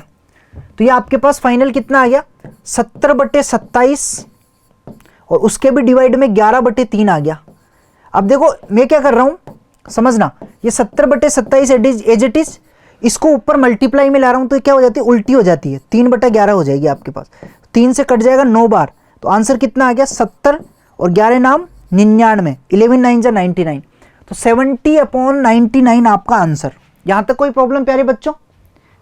तो ये आपके पास फाइनल कितना आ गया, 70/27 और उसके भी डिवाइड में 11/3 आ गया। अब देखो मैं क्या कर रहा हूं समझना, ये 70/27 एज इट इज, इसको ऊपर मल्टीप्लाई में ला रहा हूँ तो क्या हो जाती है, उल्टी हो जाती है, 3/11 हो जाएगी आपके पास, 3 से कट जाएगा 9 बार, तो आंसर कितना आ गया 70 और 11 नाम 99, 11 9 जा 99, तो 70/99 आपका आंसर। यहाँ तक कोई प्रॉब्लम प्यारे बच्चों,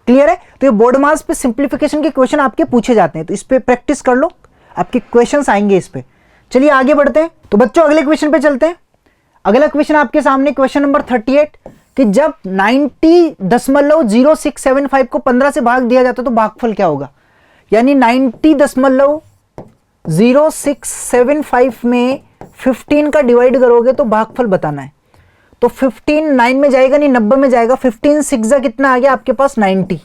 क्लियर है? तो ये बोर्ड मास पे सिंप्लीफिकेशन के क्वेश्चन आपके पूछे जाते हैं, तो इस पे प्रैक्टिस कर लो, आपके क्वेश्चंस आएंगे इस पे। चलिए आगे बढ़ते हैं। तो बच्चों अगले क्वेश्चन पे चलते हैं। अगला क्वेश्चन आपके सामने क्वेश्चन नंबर 38 कि जब 90.0675 को 15 से भाग दिया जाता है तो भागफल क्या होगा। यानी 90.0675 में 15 का डिवाइड करोगे तो भागफल बताना है। तो 15 9 में जाएगा नहीं 90 में जाएगा, 15 6 कितना आ गया आपके पास 90,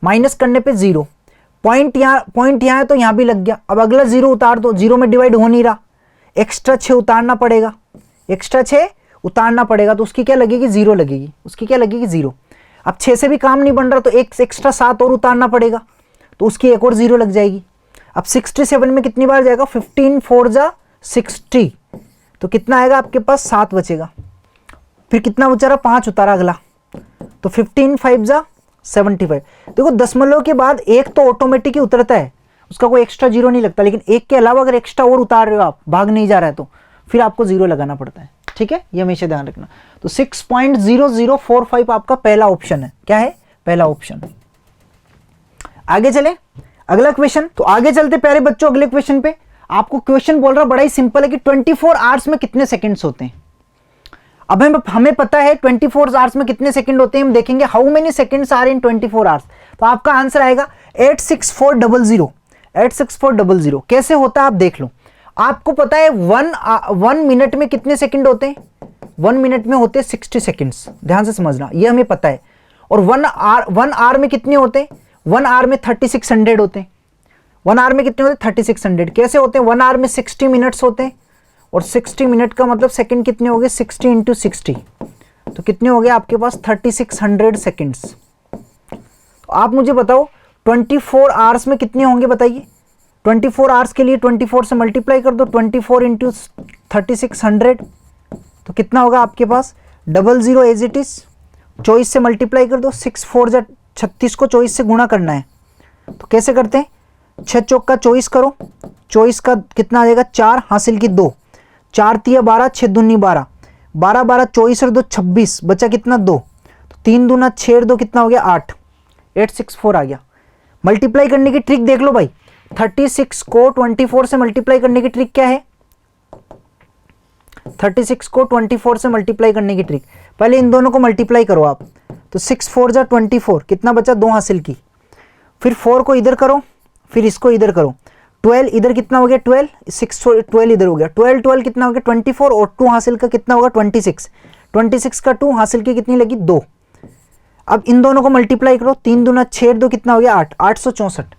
माइनस करने पे 0, पॉइंट यहाँ है तो यहाँ भी लग गया। अब अगला 0 उतार दो, 0 में डिवाइड हो नहीं रहा, एक्स्ट्रा 6 उतारना पड़ेगा, एक्स्ट्रा 6 उतारना पड़ेगा, तो उसकी क्या लगेगी 0 लगेगी, उसकी क्या लगेगी 0। अब 6 से भी काम नहीं बन रहा तो एक एक्स्ट्रा 7 और उतारना पड़ेगा, तो उसकी एक और 0 लग जाएगी। अब 67 में कितनी बार जाएगा, 15 4 जा 60, तो कितना आएगा आपके पास 7 बचेगा। फिर कितना बचा रहा, 5 उतारा अगला, तो 15 5 जा 75। देखो दशमलव के बाद एक तो ऑटोमेटिक ही उतरता है, उसका कोई एक्स्ट्रा 0 नहीं लगता, लेकिन एक के अलावा अगर एक्स्ट्रा और उतार रहे हो आप, भाग नहीं जा रहा है, तो फिर आपको 0 लगाना पड़ता है। ठीक है, ये हमेशा ध्यान रखना। तो 6.0045 आपका पहला ऑप्शन है। क्या है, पहला ऑप्शन। आगे चले अगला क्वेश्चन। तो आगे चलते प्यारे बच्चों अगले क्वेश्चन पे। आपको क्वेश्चन बोल रहा बड़ा ही सिंपल है कि 24 आवर्स में कितने सेकंड्स होते हैं। अब हमें पता है 24 आवर्स में कितने सेकंड होते हैं, हम देखेंगे how many seconds are in 24 hours. तो आपका आंसर आएगा 86400। 86400 कैसे होता है आप देख लो। आपको पता है 1 मिनट में कितने सेकंड होते हैं, 1 मिनट में होते हैं 60 सेकंड्स, ध्यान से समझना, ये हमें पता है। और 1 आवर में कितने होते हैं, 1 आवर में 3600 होते हैं। 1 आवर में कितने होते हैं 3600। कैसे होते हैं, 1 आवर में 60 मिनट्स होते हैं, और 60 मिनट का मतलब सेकंड कितने हो गए, 60 × 60, तो कितने हो गए आपके पास 3600 सेकंड्स। तो आप मुझे बताओ 24 आवर्स में कितने होंगे बताइए। 24 आवर्स के लिए 24 से मल्टीप्लाई कर दो, 24 × 3600, तो कितना होगा आपके पास 00 एज इट इज, 24 से मल्टीप्लाई कर दो, 6 4 जा 36 को 24 से गुणा करना है। तो कैसे करते हैं, 6 चौक का 24 करो, 24 का कितना आ जाएगा 4, हासिल की 2, 4 3 12, 6 दूनी 12, 12 12 24 और 2 26, बचा कितना 2, तो 3 दूना 6 और 2 कितना हो गया 8, 864 आ गया। मल्टीप्लाई करने की ट्रिक देख लो भाई, 36 को 24 से मल्टीप्लाई करने की ट्रिक क्या है, 36 को 24 से मल्टीप्लाई करने की ट्रिक, पहले इन दोनों को मल्टीप्लाई करो आप, तो 6 4 जा 24, कितना बचा 2 हासिल की, फिर 4 को इधर करो, फिर इसको इधर करो, 12 इधर कितना हो गया 12, 6 12 इधर हो गया, 12 12 कितना हो गया 24, और 2 हासिल का कितना होगा 26, 26 का 2 हासिल की कितनी लगी 2। अब इन दोनों को मल्टीप्लाई करो, 3 दूना 6 2 कितना हो गया 8, 864,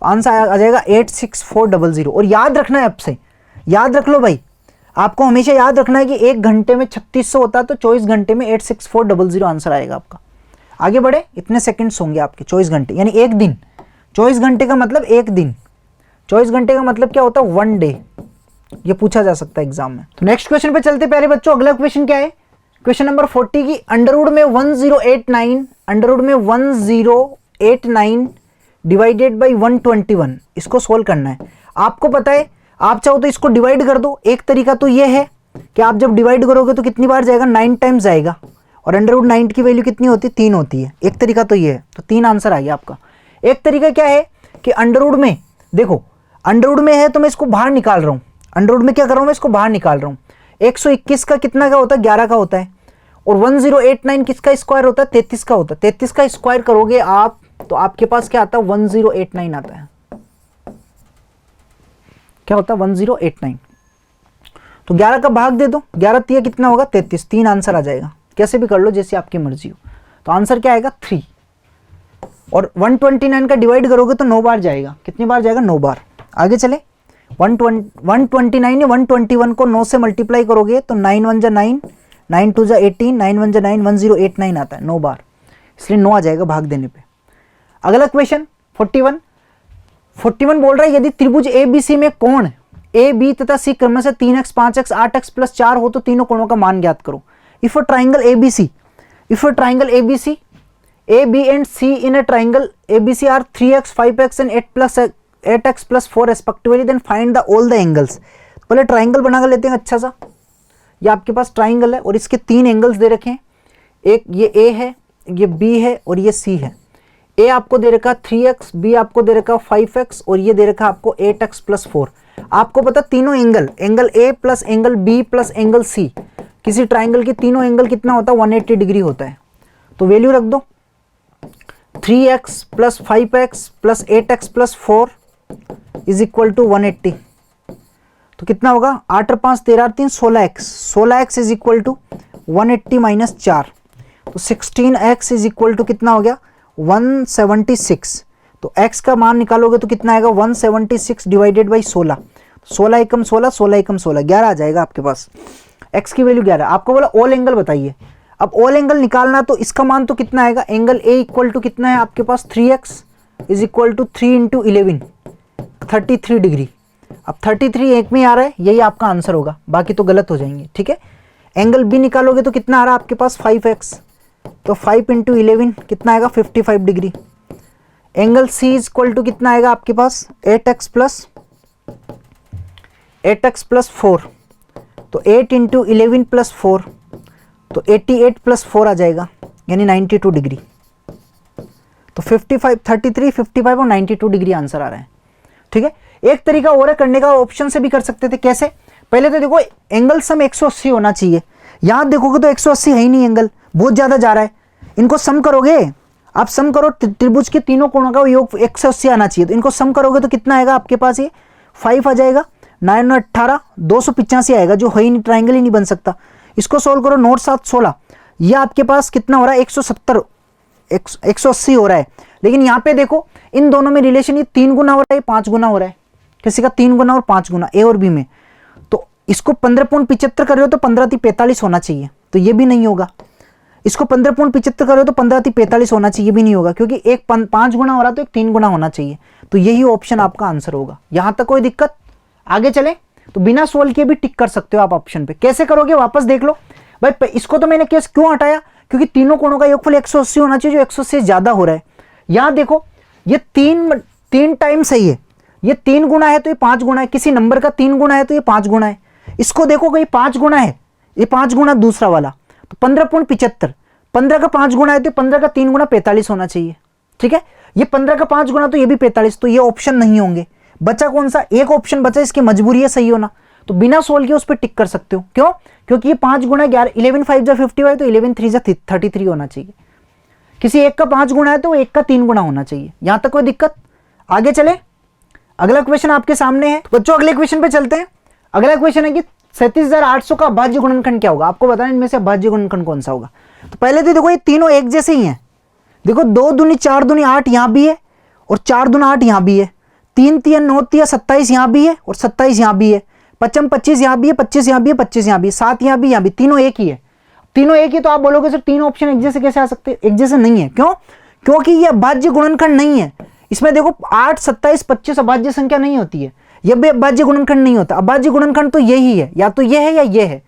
तो आंसर आ जाएगा 86400। और याद रखना है, आपसे याद रख लो भाई, आपको हमेशा याद रखना है कि 1 घंटे में 3600 होता है, तो 24 घंटे में 86400 आंसर आएगा आपका। आगे बढ़े, इतने सेकंड्स होंगे आपके 24 घंटे, यानी एक दिन। 24 घंटे का मतलब एक दिन, 24 घंटे का मतलब क्या होता है 1 डे, ये पूछा जा सकता है एग्जाम में। तो नेक्स्ट क्वेश्चन पे चलते प्यारे बच्चों। अगला क्वेश्चन क्या है, क्वेश्चन नंबर 40 की अंडरवुड में 1089, अंडरवुड में 1089 डिवाइडेड बाई 121, इसको सोल्व करना है। आपको पता है, आप चाहो तो इसको डिवाइड कर दो। एक तरीका तो ये है कि आप जब डिवाइड करोगे तो कितनी बार जाएगा 9 टाइम्स जाएगा, और अंडरवुड 9 की वैल्यू कितनी होती है 3 होती है। एक तरीका तो ये है, तो 3 आंसर आ गया आपका। एक तरीका क्या है कि अंडरवुड में देखो, अंडरवुड में है तो मैं इसको बाहर निकाल रहा हूँ, अंडरवुड में क्या कर रहा हूँ मैं इसको बाहर निकाल रहा हूँ। 121 का कितना का होता है 11 का होता है, और 1089 किसका स्क्वायर होता है 33 का होता है। 33 का स्क्वायर करोगे आप तो आपके पास क्या आता है 1089 आता है। क्या होता है 1089, तो 11 का भाग दे दो, 11 3 कितना होगा 33, 3 आंसर आ जाएगा। कैसे भी कर लो जैसी आपकी मर्जी हो। तो आंसर क्या आएगा 3। और 129 का डिवाइड करोगे तो 9 बार जाएगा, कितनी बार जाएगा 9 बार। आगे चले, 129 या 121 को 9 से मल्टीप्लाई करोगे तो 9 1 जा 9, 9 2 जा 18, 9 1 जा 9, 1089 आता है 9 बार, इसलिए 9 आ जाएगा भाग देने पे। अगला क्वेश्चन 41 बोल रहा है यदि त्रिभुज ABC में कोण AB तथा C क्रम से 3x 5x 8x + 4 हो तो तीनों कोणों का मान ज्ञात करो। If a triangle ABC A B and C in a triangle A B C are 3x 5x एंड 8x plus 4 respectively, then find the all the angles. पहले ट्राइंगल बना कर लेते हैं अच्छा सा। ये आपके पास ट्राइंगल है और इसके 3 एंगल्स दे रखे हैं, एक ये ए है, ये बी है और ये सी है। ए आपको दे रखा 3x, बी आपको दे रखा 5x और ये दे रखा आपको 8x प्लस 4। आपको पता तीनों angle, angle A plus angle B plus angle C, किसी ट्राइंगल के तीनों एंगल कितना होता है 180 डिग्री होता है। तो वैल्यू रख दो 3x plus 5x plus 8x plus 4 is equal to 180। तो कितना होगा 8 और 5 13 3 16x, 16x is equal to 180 minus 4, तो 16x इज इक्वल टू कितना हो गया 176। तो x का मान निकालोगे तो कितना आएगा 176 डिवाइडेड बाई 16, 16 एकम 16, 16 एकम 16, 11 आ जाएगा आपके पास। x की वैल्यू 11। आपको बोला ऑल एंगल बताइए। अब ऑल एंगल निकालना तो इसका मान तो कितना आएगा, एंगल a इक्वल टू कितना है आपके पास 3x is equal to 3 into 11 33 degree. अब 33 एक में आ रहा है, यही आपका आंसर होगा, बाकी तो गलत हो जाएंगे, ठीक है। एंगल b निकालोगे तो कितना आ रहा है आपके पास 5x, तो 5 इंटू 11 कितना आएगा 55 degree. Angle c is equal to कितना आएगा आपके पास 8x प्लस 4, तो 8 इंटू 11 प्लस 4, तो 88 प्लस 4 आ जाएगा, यानी 92 डिग्री। तो 55 33 55 और 92 डिग्री आंसर आ रहा है, ठीक है। एक तरीका और है करने का, ऑप्शन से भी कर सकते थे। कैसे? पहले तो देखो एंगल सम 180 होना चाहिए। यहां देखोगे तो 180 है ही नहीं, एंगल बहुत ज्यादा जा रहा है। इनको सम करोगे, आप सम करो, त्रिभुज के तीनों कोणों का योग 180 आना चाहिए। तो इनको सम करोगे तो कितना आएगा आपके पास, ये 5 आ जाएगा, 9 और 18 285 आएगा, जो है ही नहीं, ट्राइंगल ही नहीं बन सकता। इसको सोल्व करो, 9 7 16, ये आपके पास कितना हो रहा है 170 180 हो रहा है। लेकिन यहाँ पे देखो इन दोनों में रिलेशन, ये 3 गुना हो रहा है, 5 गुना हो रहा है, किसी का 3 गुना और 5 गुना ए और बी में। तो इसको 15.75 कर रहे हो तो 15×45 होना चाहिए, तो ये भी नहीं होगा। इसको 15.75 कर रहे हो तो 15×45 होना चाहिए, भी नहीं होगा, क्योंकि एक 5 गुना हो रहा है तो एक 3 गुना होना चाहिए। तो यही ऑप्शन आपका आंसर होगा। यहां तक कोई दिक्कत? आगे चले तो बिना सोल्व किए भी टिक कर सकते हो आप ऑप्शन पे। कैसे करोगे वापस देख लो भाई। इसको तो मैंने केस क्यों हटाया, क्योंकि तीनों कोणों का योगफल 180 होना चाहिए, जो 180 से ज्यादा हो रहा है। यहां देखो ये 3 टाइम सही है, ये 3 गुना है तो ये 5 गुना है, किसी नंबर का 3 गुना है तो ये 5 गुना है। इसको देखो कि 5 गुना है, ये 5 गुना दूसरा वाला, तो 15.75, 15 का 5 गुना है तो 15 का 3 गुना 45 होना चाहिए, ठीक है। ये 15 का 5 गुना तो ये भी 45, तो ये ऑप्शन नहीं होंगे। बचा कौन सा, एक ऑप्शन बचा, इसकी मजबूरी है सही होना, तो बिना सोल्व किए उस पर टिक कर सकते हो। क्यों? क्योंकि ये 5 गुना 11, 11 5 जा 55, तो 11 3 जा 33 होना चाहिए। किसी एक का 5 गुना है तो एक का 3 गुना होना चाहिए। यहां तक कोई दिक्कत? आगे चले, अगला क्वेश्चन आपके सामने है। बच्चों अगले क्वेश्चन पे चलते हैं। अगला क्वेश्चन है कि 37,800 का अभाज्य गुणनखंड क्या होगा। आपको बताना इनमें से अभाज्य गुणनखंड कौन सा होगा। तो पहले तो देखो ये तीनों एक जैसे ही हैं। देखो 2 दूनी 4 दूनी 8 यहां भी है, और 4 दूना 8 यहां भी है, 3 3 9 3 27 यहां भी है, और 27 यहां भी है, 55 25 यहां भी है, 25 यहां भी है, 25 यहां भी है, 7 यहां भी, यहां भी, तीनों एक ही है। तीनों एक ही, तो आप बोलोगे सर 3 ऑप्शन एक जैसे कैसे आ सकते हैं? एक जैसे नहीं है। क्यों? क्योंकि ये अभाज्य गुणनखंड नहीं है। इसमें देखो 8 27 25 अभाज्य संख्या नहीं होती है, यह भी अभाज्य गुणनखंड नहीं होता। अभाज्य गुणनखंड तो यही है, या तो ये है या ये है,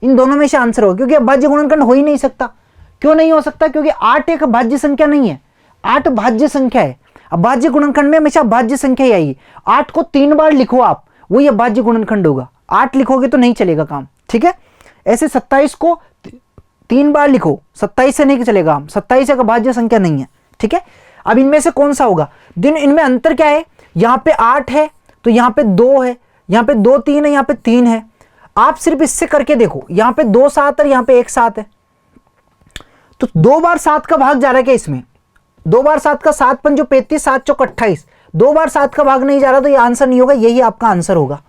इन दोनों में से आंसर होगा, क्योंकि अभाज्य गुणनखंड हो ही नहीं सकता। क्यों नहीं हो सकता? क्योंकि 8 एक भाज्य संख्या नहीं है, 8 भाज्य संख्या है। अभाज्य गुणनखंड में हमेशा भाज्य संख्या ही आएगी। 8 को 3 बार लिखो आप, वही अभाज्य गुणनखंड होगा। 8 लिखोगे तो नहीं चलेगा काम, ठीक है। ऐसे 27 को 3 बार लिखो, 27 से नहीं चलेगा, 27 एक अभाज्य संख्या नहीं है, ठीक है। अब इनमें से कौन सा होगा? दिन इनमें अंतर क्या है? यहां पे 8 है तो यहां पे 2 है, यहां पे 2 3 है, यहां पे 3 है। आप सिर्फ इससे करके देखो, यहां पे 2 7 और यहां पे 1 7 है, तो 2 बार 7 का भाग जा रहा है क्या इसमें? 2 बार 7 का 7 पंजो 35, 7 चौक 28, 2 बार 7 का भाग नहीं जा रहा, तो ये आंसर नहीं होगा, यही आपका आंसर होगा,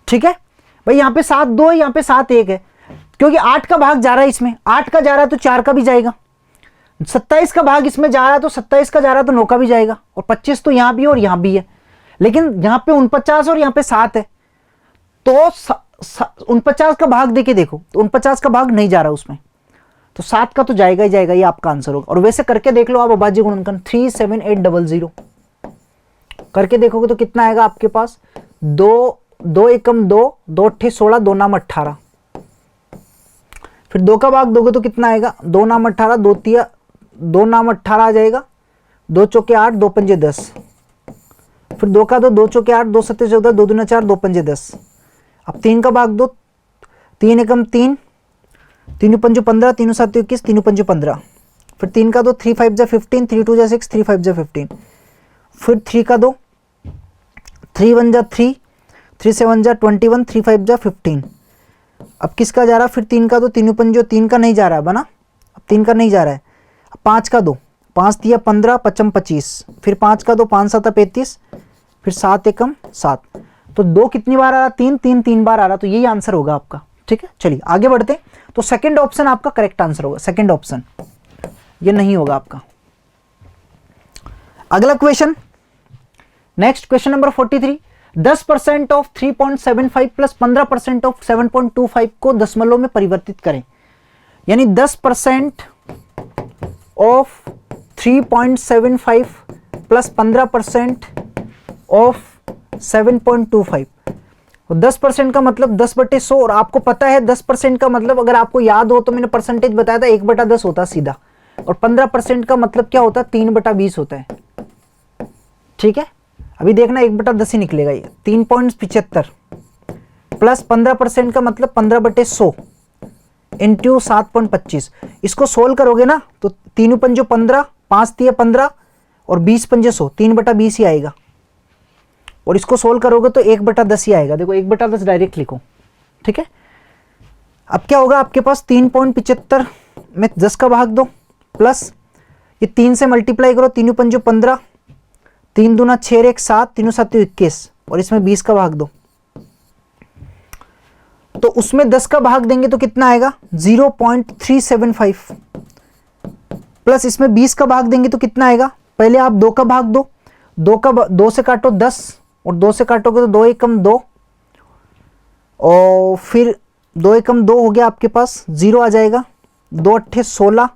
ठीक है भाई। यहां पे 7 2 है, यहां पे 7 1 है, क्योंकि 8 का भाग जा रहा है इसमें, 8 का जा रहा है तो 4 का भी जाएगा। 27 का भाग इसमें जा रहा है तो 27 का जा रहा है तो 9 का भी जाएगा, और 25 तो यहां भी है और यहां भी है। लेकिन यहां पे 49 और यहां पे 7 है, तो 49 का भाग देके देखो तो 49 का भाग नहीं जा रहा उसमें, तो 7 का तो जाएगा ही जाएगा, ये आपका आंसर होगा। और वैसे करके देख लो आप अभाज्य गुणनखंड 37800 करके देखोगे तो कितना आएगा आपके पास? 2 एकम 2, 2 अट्ठे 16, 2 नाम 18, फिर 2 का भाग दोगे तो कितना आएगा? 2 नाम 18, 2 तिया 2 नाम 18 आ जाएगा, 2 चौके 8, 2 पंजे 10, फिर 2 का 2, 2 चौके 8, 2 सत्ते 14, 2 दूना 4, 2 पंजे 10। अब 3 का भाग दो, 3 एकम 3, 3 पंजो 15, 3 सात 21, 3 पंजो 15, फिर 3 का 2, 3 5 जा 15, 3 2 जा 6, 3 5 जा 15, फिर 3 का 2, 3 1 जा 3, 3 7 जा 21, 3 5 जा 15। अब किसका जा रहा, फिर 3 का 2, 3 पंजो 3 का नहीं जा रहा है बना, अब 3 का नहीं जा रहा है। 5 का 2, 5 दिया 15, 5 25, फिर 5 का 2, 5 7 35, फिर 7 एकम 7। तो 2 कितनी बार आ रहा, 3 3 3 बार आ रहा, तो यही आंसर होगा आपका। ठीक है, चलिए आगे बढ़ते हैं। तो सेकंड ऑप्शन आपका करेक्ट आंसर होगा, सेकंड ऑप्शन, ये नहीं होगा आपका। अगला question, next question number 43, 10% of 3.75 plus 15% of 7.25 को दशमलव में परिवर्तित करें। यानी 10% ऑफ 3.75 प्लस 15% ऑफ 7.25। 10% का मतलब 10/100, और आपको पता है 10% का मतलब, अगर आपको याद हो तो मैंने परसेंटेज बताया था 1/10 होता सीधा, और 15% का मतलब क्या होता है, 3/20 होता है। ठीक है, अभी देखना 1/10 ही निकलेगा ये, 3.75 प्लस 15% का मतलब 15/100 इंटू 7.25। इसको सोल्व करोगे ना तो 3 पंजो 15, 5 तिया 15 और 20 पंजे 100, 3/20 ही आएगा। और इसको सोल्व करोगे तो 1/10 ही आएगा। देखो 1/10 डायरेक्ट लिखो। ठीक है, अब क्या होगा आपके पास, 3.75 में 10 का भाग दो, प्लस ये 3 से मल्टीप्लाई करो, 3 पंजो 15, 3 दूना 6 1 7, 3 7 21, और इसमें 20 का भाग दो। तो उसमें 10 का भाग देंगे तो कितना आएगा, 0.375, प्लस इसमें 20 का भाग देंगे तो कितना आएगा, पहले आप 2 का भाग दो, 2 से काटो 10, और 2 से काटोगे तो 2 एकम 2, और फिर 2 एकम 2 हो गया आपके पास, 0 आ जाएगा, 2 अट्ठे 16,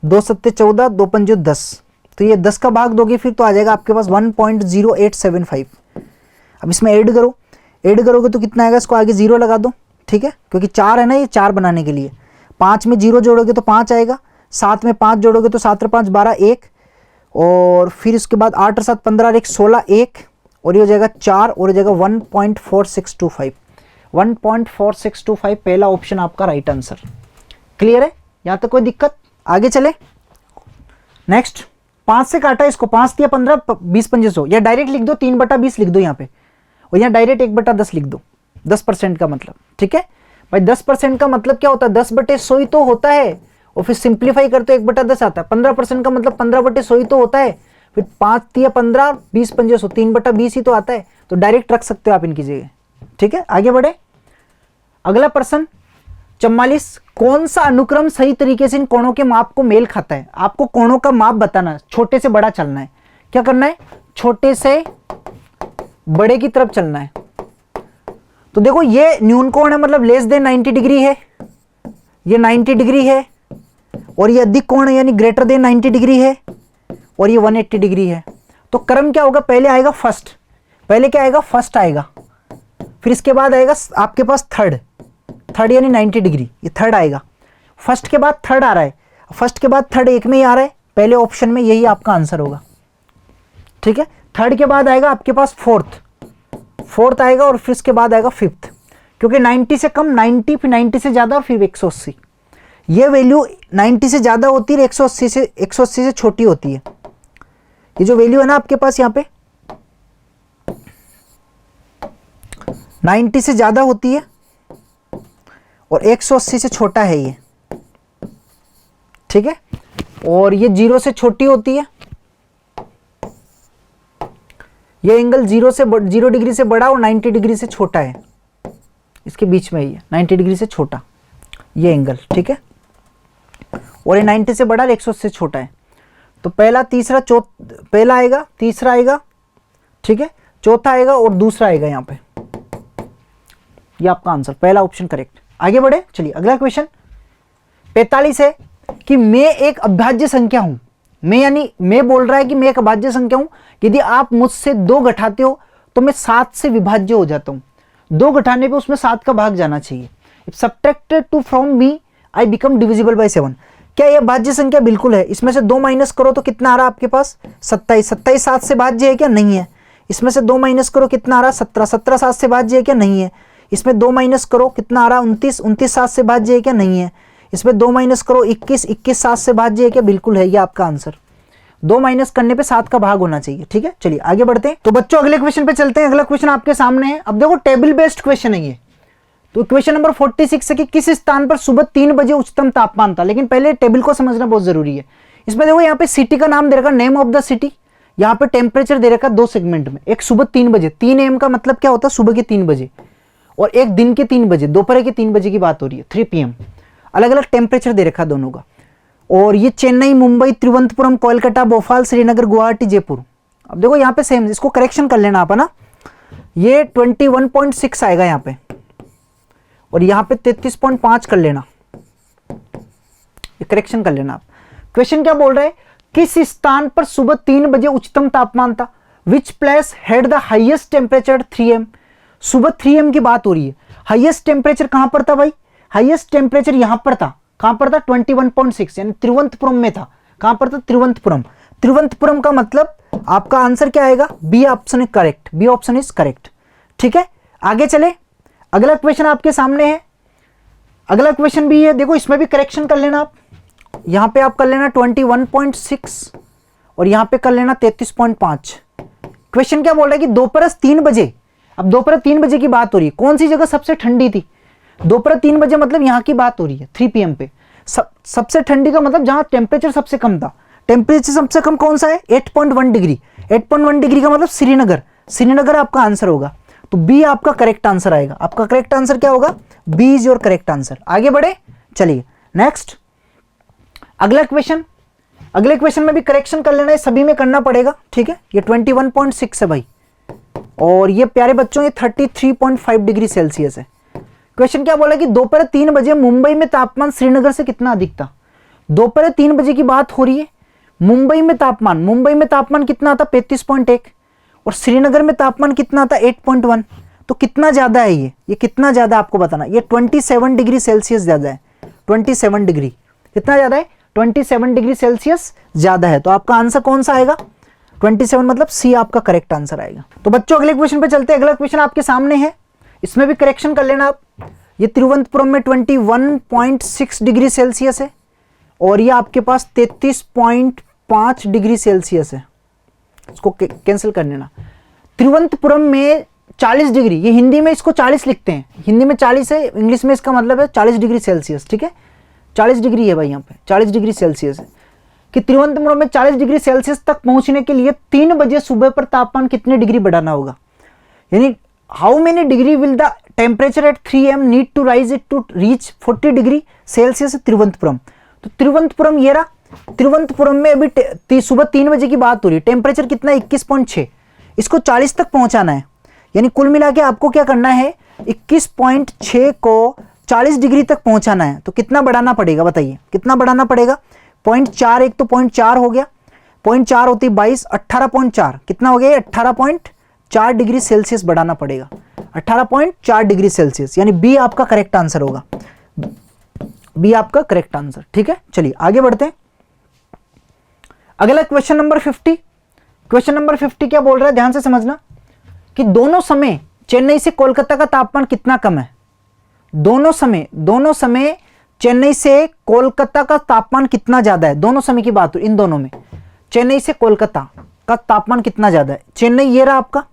2 सत्ते 14, 2 पंजे 10। तो ये 10 का भाग दोगे फिर तो आ जाएगा आपके पास 1.0875। अब इसमें ऐड करोगे तो कितना आएगा, इसको आगे 0 लगा दो। ठीक है, क्योंकि 4 है ना, ये 4 बनाने के लिए 5 में 0 जोड़ोगे तो 5 आएगा, 7 में 5 जोड़ोगे तो 7 और 5 12 1, और फिर इसके बाद 8 और 7 15 और 1 16 1, और ये हो जाएगा 4, और हो जाएगा 1.4625। 1.4625 पहला ऑप्शन आपका राइट आंसर। क्लियर है, यहाँ तक कोई दिक्कत? आगे चले, नेक्स्ट 5 से काटा इसको, 5 दिया 15, 20 पंजे 100, या डायरेक्ट लिख दो 3/20 लिख दो यहाँ पे, और यहाँ डायरेक्ट 1/10 लिख दो, 10% का मतलब। ठीक है भाई, 10% का मतलब क्या होता है, 10/100 ही तो होता है, और फिर सिंप्लीफाई करते 1/10 आता है। 15% का मतलब 15/100 ही तो होता है, फिर 5 तिया 15, 20 पंजे 100, 3/20 ही तो आता है, तो डायरेक्ट रख सकते हो आप इनकी जगह। ठीक है, आगे बढ़े। अगला प्रश्न 44, कौन सा अनुक्रम सही तरीके से इन कोणों के माप को मेल खाता है? आपको कोणों का माप बताना है, छोटे से बड़ा चलना है। क्या करना है, छोटे से बड़े की तरफ चलना है। तो देखो ये न्यून कोण है, मतलब लेस देन 90 डिग्री है, ये 90 डिग्री है, और ये अधिक कोण है यानी ग्रेटर देन 90 डिग्री है, और ये 180 डिग्री है। तो क्रम क्या होगा, पहले आएगा फर्स्ट, पहले क्या आएगा, फर्स्ट आएगा, फिर इसके बाद आएगा आपके पास थर्ड यानी 90 डिग्री, ये थर्ड आएगा। फर्स्ट के बाद थर्ड आ रहा है, फर्स्ट के बाद थर्ड एक में ही आ रहा है, पहले ऑप्शन में, यही आपका आंसर होगा। ठीक है, थर्ड के बाद आएगा आपके पास फोर्थ आएगा, और फिर इसके बाद आएगा फिफ्थ, क्योंकि 90 से कम 90, फिर 90 से ज्यादा, और फिर 180। ये वैल्यू 90 से ज्यादा होती है, 180 से छोटी होती है। ये जो वैल्यू है ना आपके पास यहाँ पे 90 से ज्यादा होती है और 180 से छोटा है ये। ठीक है, और ये 0 से छोटी होती है, ये एंगल 0 डिग्री से बड़ा और 90 डिग्री से छोटा है, इसके बीच में ये 90 डिग्री से छोटा ये एंगल। ठीक है, और ये 90 से बड़ा और 180 से छोटा है। तो पहला तीसरा पहला आएगा, तीसरा आएगा, ठीक है, चौथा आएगा और दूसरा आएगा यहाँ पे। ये आपका आंसर, पहला ऑप्शन करेक्ट। आगे बढ़े, चलिए अगला क्वेश्चन 45 है कि मैं एक अभाज्य संख्या हूं। मैं यानी मैं बोल रहा है कि मैं एक अभाज्य संख्या हूं, यदि आप मुझसे 2 घटाते हो तो मैं 7 से विभाज्य हो जाता हूं। 2 घटाने पे उसमें 7 का भाग जाना चाहिए। If subtracted 2 from me I become divisible by 7। क्या ये भाज्य संख्या? बिल्कुल है। इसमें से 2 माइनस करो तो कितना आ रहा है आपके पास? 27। 27 7 से भाज्य है क्या? नहीं है। इसमें से 2 माइनस करो कितना आ रहा है? 17। 17 7 से भाज्य है क्या? नहीं है। इसमें 2 माइनस करो कितना आ रहा है? 29। 29 7 से भाज्य है क्या? नहीं है। इसमें 2 माइनस करो 21। 21 7 से भाज्य है क्या? बिल्कुल है। ये आपका आंसर। 2 माइनस करने पे 7 का भाग होना चाहिए। ठीक है, चलिए आगे बढ़ते हैं। तो बच्चों अगले क्वेश्चन पे चलते हैं। अगला क्वेश्चन आपके सामने है। अब देखो टेबल बेस्ड क्वेश्चन है ये। तो क्वेश्चन नंबर 46 है कि किस स्थान पर सुबह 3 बजे उच्चतम तापमान था। लेकिन पहले टेबल को समझना बहुत जरूरी है। इसमें देखो यहाँ पे सिटी का नाम दे रखा, नेम ऑफ द सिटी। यहाँ पे टेम्परेचर दे रखा 2 सेगमेंट में। एक सुबह 3 बजे, 3 AM का मतलब क्या होता है? सुबह के 3 बजे। और एक दिन के 3 बजे, दोपहर के 3 बजे की बात हो रही है, 3 PM। अलग अलग टेम्परेचर दे रखा दोनों का। और ये चेन्नई, मुंबई, तिरुवनंतपुरम, कोलकाता, भोपाल, श्रीनगर, गुवाहाटी, जयपुर। अब देखो यहाँ पे सेम, इसको करेक्शन कर लेना आप, है ना। ये 21.6 आएगा यहाँ पे, और यहाँ पे 33.5 कर लेना। ये करेक्शन कर लेना आप। क्वेश्चन क्या बोल रहा है? किस स्थान पर सुबह 3 बजे उच्चतम तापमान था? Which place had the highest temperature 3 AM? सुबह 3 AM की बात हो रही है। हाईएस्ट टेम्परेचर कहां पर था भाई? हाईएस्ट टेम्परेचर यहां पर था। कहां पर था? 21.6, यानी तिरुवनंतपुरम में था। कहां पर था? तिरुवनंतपुरम। तिरुवनंतपुरम का मतलब आपका आंसर क्या आएगा? B option is correct. B option is correct. ठीक है, आगे चले। अगला क्वेश्चन आपके सामने है। अगला क्वेश्चन भी है, देखो इसमें भी करेक्शन कर लेना आप। यहां पे आप कर लेना 21.6 और यहां पे कर लेना 33.5। क्वेश्चन क्या बोल रहा है कि दोपहर 3 बजे। अब दोपहर 3 बजे की बात हो रही है। कौन सी जगह सबसे ठंडी थी? दोपहर 3 बजे मतलब यहां की बात हो रही है, 3 PM पे। सबसे ठंडी का मतलब जहां टेम्परेचर सबसे कम था। टेम्परेचर सबसे कम कौन सा है? 8.1 डिग्री। 8.1 डिग्री का मतलब श्रीनगर। श्रीनगर आपका आंसर होगा। तो बी आपका करेक्ट आंसर आएगा। आपका करेक्ट आंसर क्या होगा? B is your correct answer. आगे बढ़े, चलिए नेक्स्ट अगला क्वेश्चन। अगले क्वेश्चन में भी करेक्शन कर लेना है, सभी में करना पड़ेगा। ठीक है, ये 21.6 है भाई, और ये प्यारे बच्चों ये 33.5 डिग्री सेल्सियस है। क्वेश्चन क्या बोला कि दोपहर 3 बजे मुंबई में तापमान श्रीनगर से कितना अधिक था? दोपहर 3 बजे की बात हो रही है। मुंबई में तापमान कितना था? 35.1। और श्रीनगर में तापमान कितना था? 8.1। तो कितना ज्यादा है ये कितना ज्यादा आपको बताना। ये 27 डिग्री सेल्सियस ज्यादा है। 27 डिग्री कितना ज्यादा है? 27 डिग्री सेल्सियस ज्यादा है। तो आपका आंसर कौन सा आएगा? 27, मतलब सी आपका करेक्ट आंसर आएगा। तो बच्चों अगले क्वेश्चन पे चलते हैं। अगला क्वेश्चन आपके सामने है, इसमें भी करेक्शन कर लेना आप। ये तिरुवनंतपुरम में 21.6 डिग्री सेल्सियस है, और ये आपके पास 33.5 डिग्री सेल्सियस है। इसको कैंसिल कर लेना। तिरुवनंतपुरम में 40 डिग्री, ये हिंदी में इसको 40 लिखते हैं। हिंदी में 40 है, इंग्लिश में इसका मतलब है 40 डिग्री सेल्सियस। ठीक है, 40 डिग्री है भाई, यहाँ पे 40 डिग्री सेल्सियस है। कि तिरुवनंतपुरम में 40 डिग्री सेल्सियस तक पहुंचने के लिए 3 बजे सुबह पर तापमान कितने डिग्री बढ़ाना होगा? यानी how many degree will the temperature at 3 AM need to raise it to reach 40 degree Celsius Thiruvananthapuram. तो तिरुवनंतपुरम ये रहा। तिरुवनंतपुरम में अभी सुबह 3 बजे की बात हो रही है। टेम्परेचर कितना? 21.6। इसको 40 तक पहुंचाना है, यानी कुल मिला के आपको क्या करना है? 21.6 को 40 डिग्री तक पहुंचाना है। तो कितना बढ़ाना पड़ेगा बताइए? कितना बढ़ाना पड़ेगा? 0.4, एक तो 0.4 हो गया, 0.4 होती 22, 18.4 कितना हो गया? 18.4 डिग्री सेल्सियस बढ़ाना पड़ेगा। 18.4 डिग्री सेल्सियस, यानी बी आपका करेक्ट आंसर होगा। बी आपका करेक्ट आंसर। ठीक है, चलिए आगे बढ़ते हैं। अगला क्वेश्चन नंबर 50। क्वेश्चन नंबर 50 क्या बोल रहा है? ध्यान से समझना कि दोनों समय चेन्नई से कोलकाता का तापमान कितना कम है? दोनों समय चेन्नई से कोलकाता का तापमान कितना ज्यादा है? दोनों समय की बात हो, इन दोनों में चेन्नई से कोलकाता का तापमान कितना ज्यादा है? चेन्नई ये रहा आपका,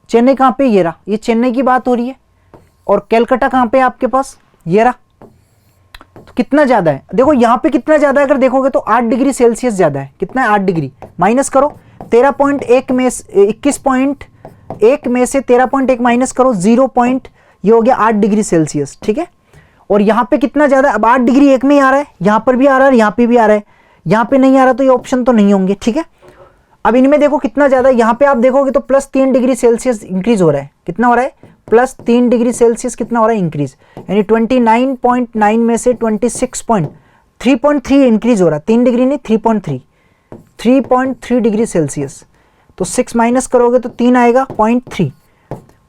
चेन्नई कहां पे? ये रहा, ये चेन्नई की बात हो रही है। और कलकत्ता कहां पे आपके पास? ये रहा। तो कितना ज्यादा है? देखो यहां पे कितना ज्यादा है, अगर देखोगे तो 8 डिग्री सेल्सियस ज्यादा है। कितना है? 8 डिग्री। माइनस करो 13.1 में 21.1 में से 13.1 माइनस करो 0. ये हो गया 8 डिग्री सेल्सियस। ठीक है, और यहां पे कितना ज्यादा? अब 8 डिग्री एक में ही आ रहा है, यहां पर भी आ रहा है, यहां पे भी आ रहा है। यहां पे नहीं आ रहा तो ये ऑप्शन तो नहीं होंगे। ठीक है, अब इनमें देखो कितना ज्यादा है। यहां पे आप देखोगे तो +3 डिग्री सेल्सियस इंक्रीज हो रहा है। कितना हो रहा है? +3 डिग्री सेल्सियस कितना हो रहा है? इंक्रीज, यानी 29.9 में से 3.3 इंक्रीज हो रहा है। 3 डिग्री नहीं, 3.3 डिग्री सेल्सियस। तो 6 माइनस करोगे तो 3 आएगा,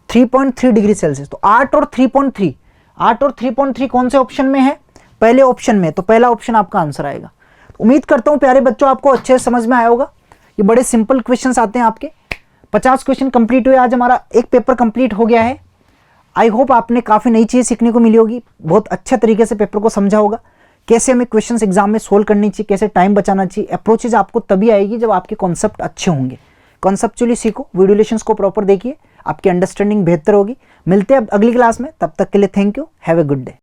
3.3 डिग्री सेल्सियस। तो 8 और 3.3 कौन से ऑप्शन में है? पहले ऑप्शन में। तो पहला ऑप्शन आपका आंसर आएगा। उम्मीद करता हूँ प्यारे बच्चों आपको अच्छे से समझ में आया होगा। ये बड़े सिंपल क्वेश्चंस आते हैं आपके। 50 क्वेश्चन कंप्लीट हुए, आज हमारा एक पेपर कंप्लीट हो गया है। आई होप आपने काफ़ी नई चीज़ सीखने को मिली होगी, बहुत अच्छे तरीके से पेपर को समझा होगा, कैसे हमें क्वेश्चंस एग्जाम में सोल्व करनी चाहिए, कैसे टाइम बचाना चाहिए। अप्रोचेज आपको तभी आएगी जब आपके कॉन्सेप्ट अच्छे होंगे। कॉन्सेप्चुअली सीखो, वीडियो लेसन्स को प्रॉपर देखिए, आपकी अंडरस्टैंडिंग बेहतर होगी। मिलते हैं अब अगली क्लास में, तब तक के लिए thank you, have a good day.